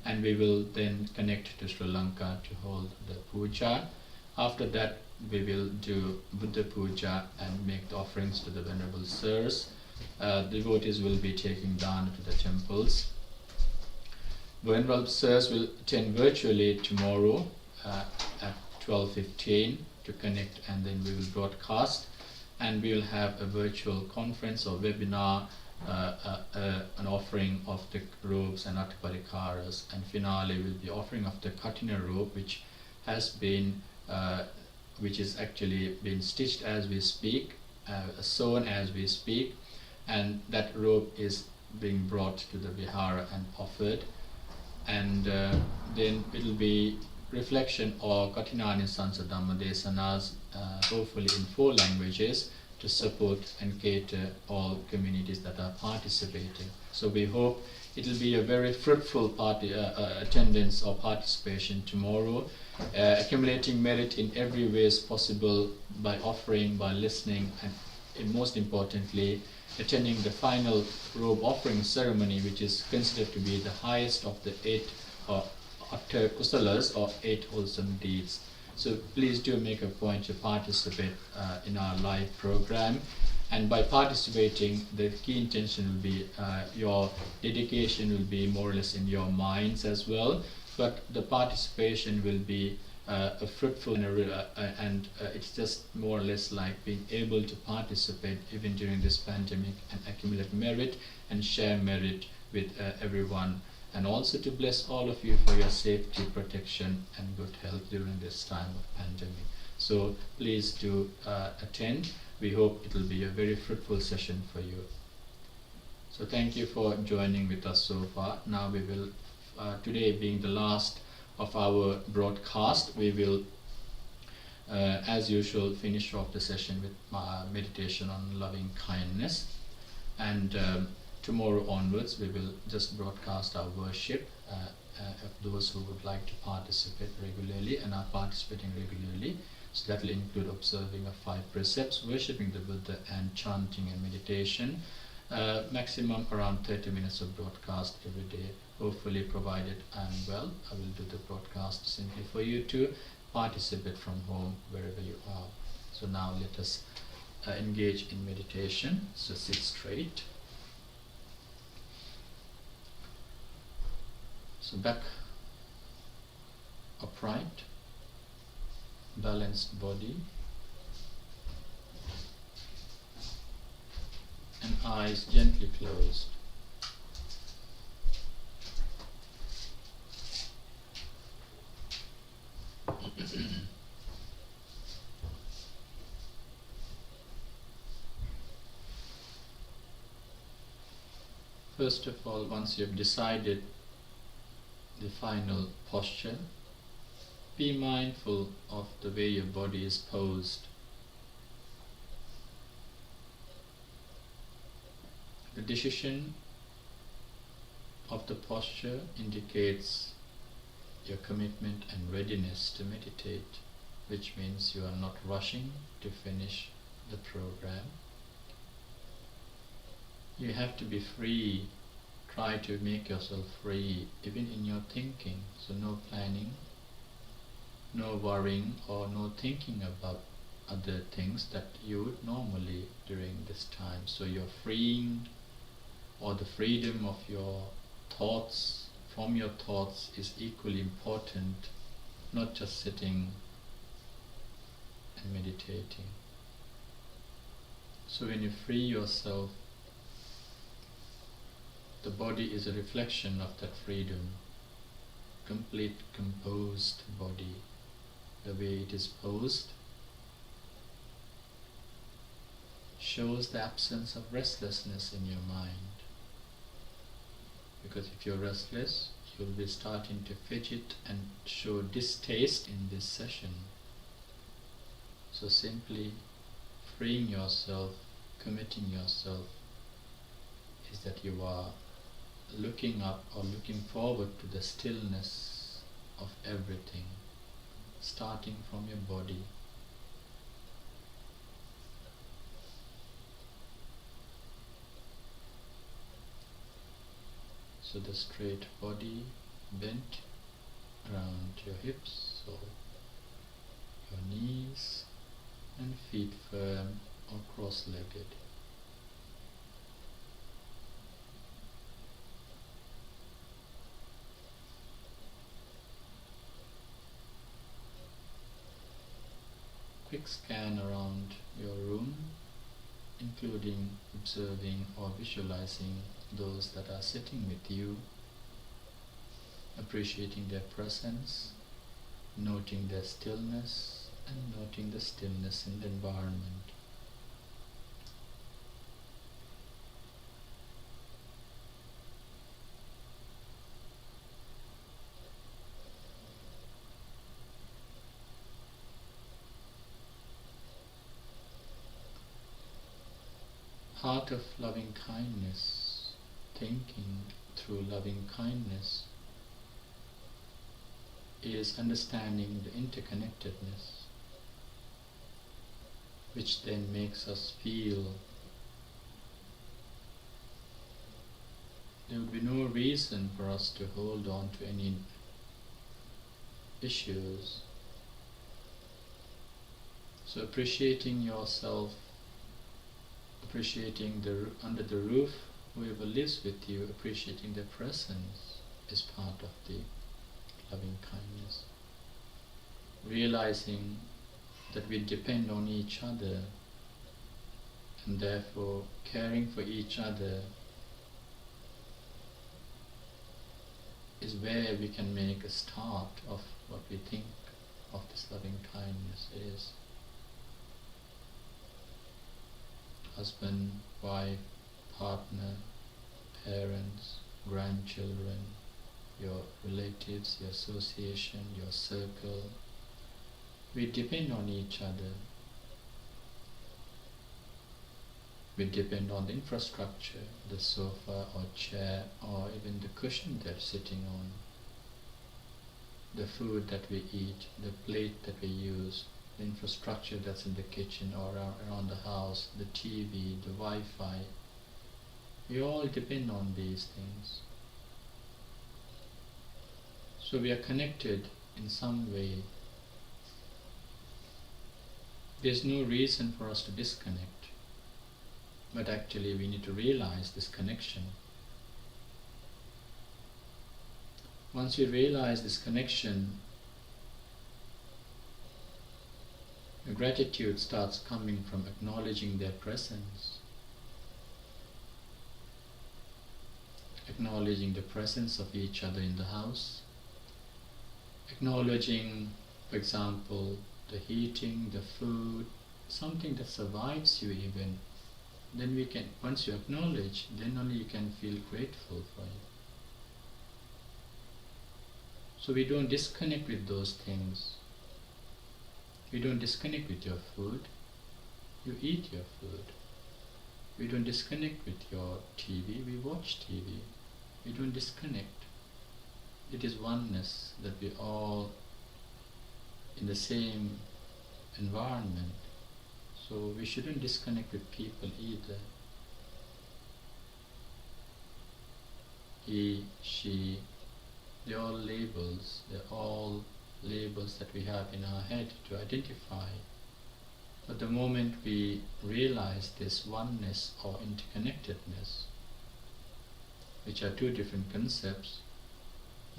and we will then connect to Sri Lanka to hold the puja. After that, we will do Buddha puja and make the offerings to the Venerable Sirs. Devotees will be taking dana to the temples. Venerable Sirs will attend virtually tomorrow at 12:15 to connect, and then we will broadcast, and we will have a virtual conference or webinar, an offering of the robes and Atthaparicaras, and finale will be offering of the Katina robe, which has been which is actually been stitched as we speak, sewn as we speak, and that robe is being brought to the vihara and offered. And then it will be reflection or Katinani Sansa Dhamma Desanas, hopefully in 4 languages, to support and cater all communities that are participating. So we hope it will be a very fruitful attendance or participation tomorrow, accumulating merit in every way possible by offering, by listening, and most importantly, attending the final robe offering ceremony, which is considered to be the highest of the 8 Atta Kusalas, or 8 wholesome deeds. So please do make a point to participate in our live program. And by participating, the key intention will be your dedication will be more or less in your minds as well. But the participation will be a fruitful and it's just more or less like being able to participate even during this pandemic and accumulate merit and share merit with everyone, and also to bless all of you for your safety, protection, and good health during this time of pandemic. So please do attend. We hope it will be a very fruitful session for you. So thank you for joining with us so far. Now we will, today being the last of our broadcast, we will, as usual, finish off the session with meditation on loving kindness. And tomorrow onwards, we will just broadcast our worship of those who would like to participate regularly and are participating regularly. So that will include observing of 5 precepts, worshipping the Buddha, and chanting and meditation. Maximum around 30 minutes of broadcast every day. Hopefully, provided I am well, I will do the broadcast simply for you to participate from home wherever you are. So now let us engage in meditation. So sit straight. So back upright, balanced body, and eyes gently closed. First of all, once you have decided the final posture, be mindful of the way your body is posed. The decision of the posture indicates your commitment and readiness to meditate, which means you are not rushing to finish the program. You have to be free. Try to make yourself free, even in your thinking. So no planning, no worrying, or no thinking about other things that you would normally during this time. So you're freeing, or the freedom of your thoughts from your thoughts is equally important, not just sitting and meditating. So when you free yourself, the body is a reflection of that freedom. Complete composed body, the way it is posed, shows the absence of restlessness in your mind. Because if you're restless, you'll be starting to fidget and show distaste in this session. So simply freeing yourself, committing yourself, is that you are looking up or looking forward to the stillness of everything, starting from your body. So the straight body, bent around your hips or your knees, and feet firm or cross-legged. Quick scan around your room, including observing or visualizing those that are sitting with you, appreciating their presence, noting their stillness, and noting the stillness in the environment. Heart of loving kindness, thinking through loving kindness, is understanding the interconnectedness, which then makes us feel there would be no reason for us to hold on to any issues. So appreciating yourself, appreciating under the roof, whoever lives with you, appreciating their presence is part of the loving kindness. Realizing that we depend on each other, and therefore caring for each other is where we can make a start of what we think of this loving kindness is. Husband, wife, partner, parents, grandchildren, your relatives, your association, your circle. We depend on each other. We depend on the infrastructure, the sofa or chair or even the cushion they're sitting on, the food that we eat, the plate that we use, the infrastructure that's in the kitchen or around the house, the TV, the Wi-Fi. We all depend on these things. So we are connected in some way. There's no reason for us to disconnect, but actually we need to realize this connection. Once we realize this connection, the gratitude starts coming from acknowledging their presence, acknowledging the presence of each other in the house, acknowledging, for example, the heating, the food, something that survives you even. Then we can, once you acknowledge, then only you can feel grateful for it. So we don't disconnect with those things. You don't disconnect with your food. You eat your food. We don't disconnect with your TV. We watch TV. We don't disconnect. It is oneness, that we all in the same environment. So we shouldn't disconnect with people either. He, she, they're all labels. They're all labels that we have in our head to identify. But the moment we realize this oneness or interconnectedness, which are two different concepts,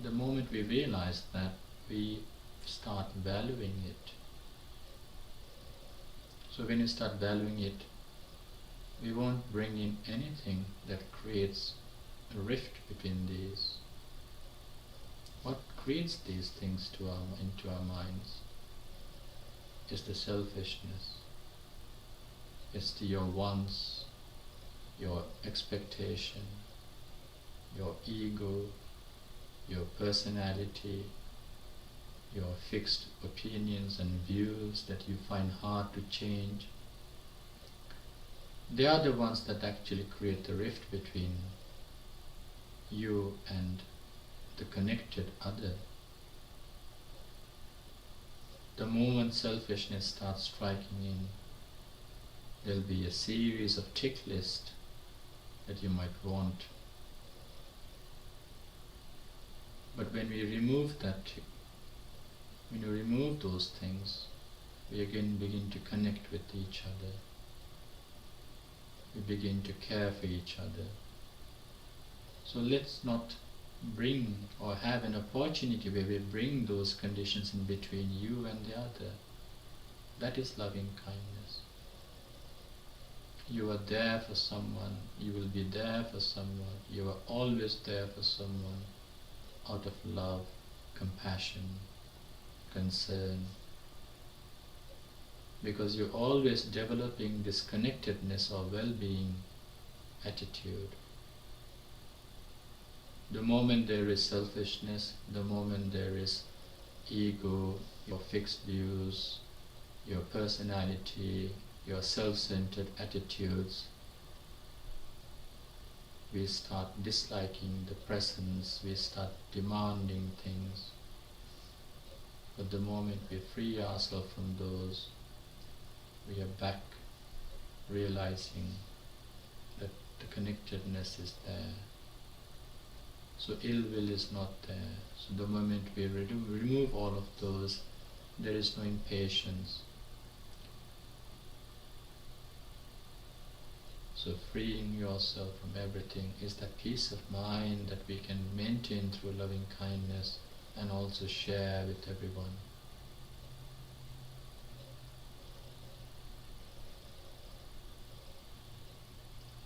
the moment we realize that, we start valuing it. So when you start valuing it, we won't bring in anything that creates a rift between these. What creates these things into our minds is the selfishness. It's your wants, your expectation, your ego, your personality, your fixed opinions and views that you find hard to change. They are the ones that actually create the rift between you and the connected other. The moment selfishness starts striking in, there'll be a series of tick lists that you might want. But when we remove when we remove those things, we again begin to connect with each other. We begin to care for each other. So let's not bring or have an opportunity where we bring those conditions in between you and the other. That is loving kindness. You are there for someone, you will be there for someone, you are always there for someone out of love, compassion, concern. Because you're always developing this connectedness or well-being attitude. The moment there is selfishness, the moment there is ego, your fixed views, your personality, your self-centered attitudes, we start disliking the presence, we start demanding things. But the moment we free ourselves from those, we are back realizing that the connectedness is there. So ill will is not there. So the moment we remove all of those, there is no impatience. So freeing yourself from everything is that peace of mind that we can maintain through loving kindness and also share with everyone.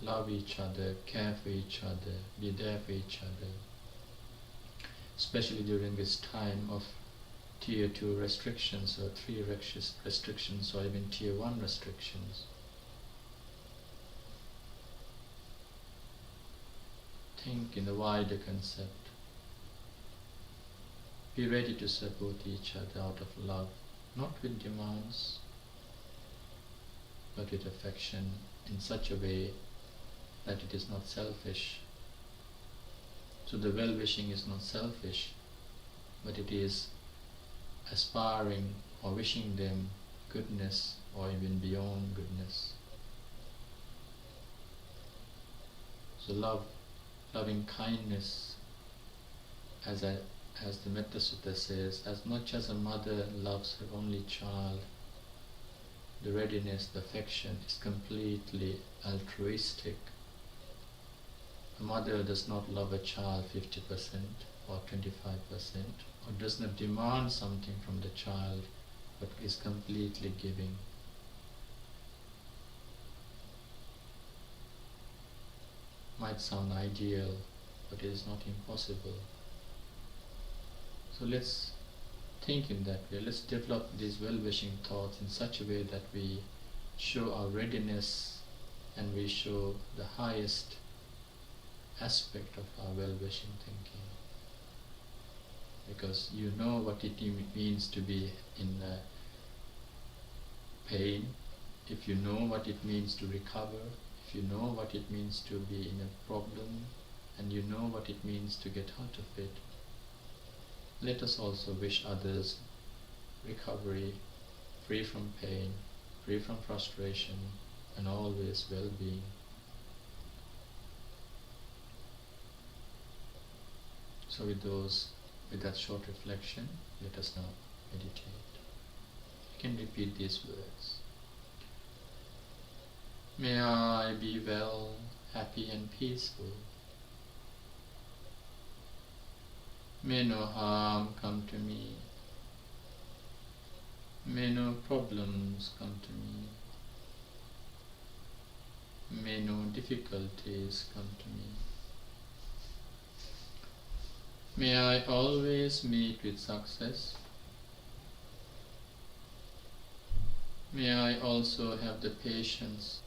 Love each other, care for each other, be there for each other. Especially during this time of Tier 2 restrictions or 3 restrictions or even Tier 1 restrictions. Think in the wider concept. Be ready to support each other out of love, not with demands, but with affection in such a way that it is not selfish. So the well-wishing is not selfish, but it is aspiring or wishing them goodness or even beyond goodness. So loving kindness, as the Metta Sutta says, as much as a mother loves her only child, the readiness, the affection is completely altruistic. A mother does not love a child 50% or 25%, or does not demand something from the child, but is completely giving. Might sound ideal, but it is not impossible. So let's think in that way. Let's develop these well-wishing thoughts in such a way that we show our readiness and we show the highest aspect of our well-wishing thinking. Because you know what it means to be in pain, if you know what it means to recover, if you know what it means to be in a problem, and you know what it means to get out of it, let us also wish others recovery, free from pain, free from frustration, and always well-being. So with that short reflection, let us now meditate. You can repeat these words. May I be well, happy and peaceful. May no harm come to me. May no problems come to me. May no difficulties come to me. May I always meet with success. May I also have the patience,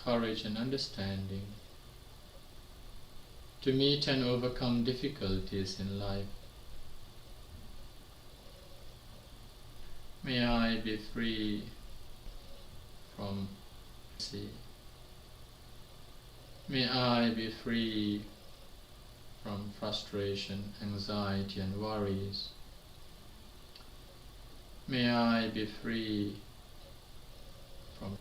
courage and understanding to meet and overcome difficulties in life. May I be free from fear. May I be free from frustration, anxiety and worries. May I be free from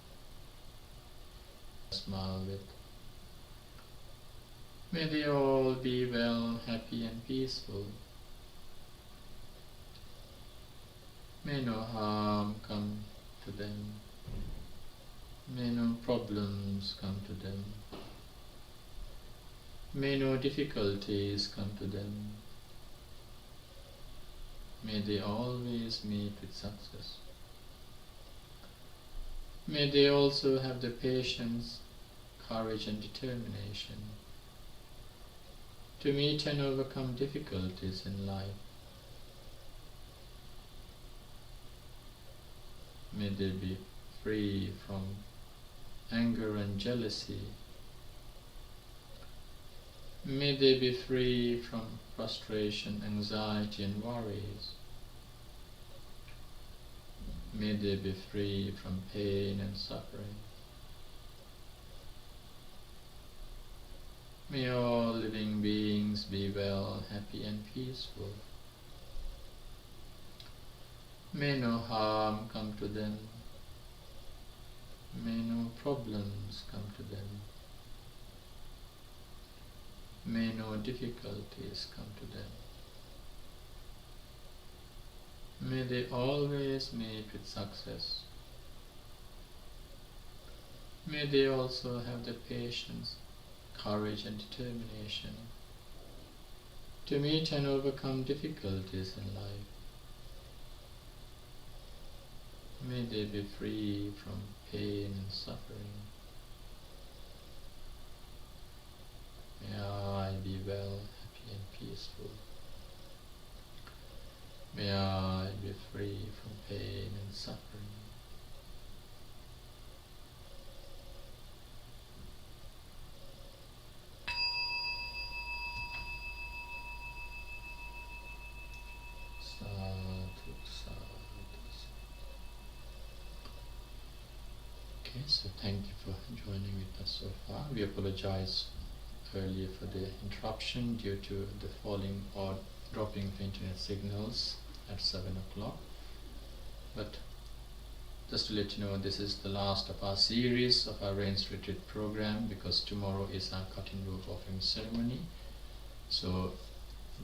smile with. May they all be well, happy and peaceful. May no harm come to them. May no problems come to them. May no difficulties come to them. May they always meet with success. May they also have the patience, courage and determination to meet and overcome difficulties in life. May they be free from anger and jealousy. May they be free from frustration, anxiety and worries. May they be free from pain and suffering. May all living beings be well, happy and peaceful. May no harm come to them. May no problems come to them. May no difficulties come to them. May they always meet with success. May they also have the patience, courage and determination to meet and overcome difficulties in life. May they be free from pain and suffering. May I be well, happy and peaceful. May I be free from pain and suffering. Sadhu, sadhu. Okay, so thank you for joining with us so far. We apologize earlier for the interruption due to the falling or dropping of internet signals at 7 o'clock. But just to let you know, this is the last of our series of our Rains Retreat program, because tomorrow is our cutting rope offering ceremony. So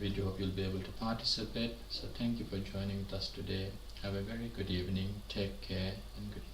we do hope you'll be able to participate. So thank you for joining with us today. Have a very good evening. Take care and good night.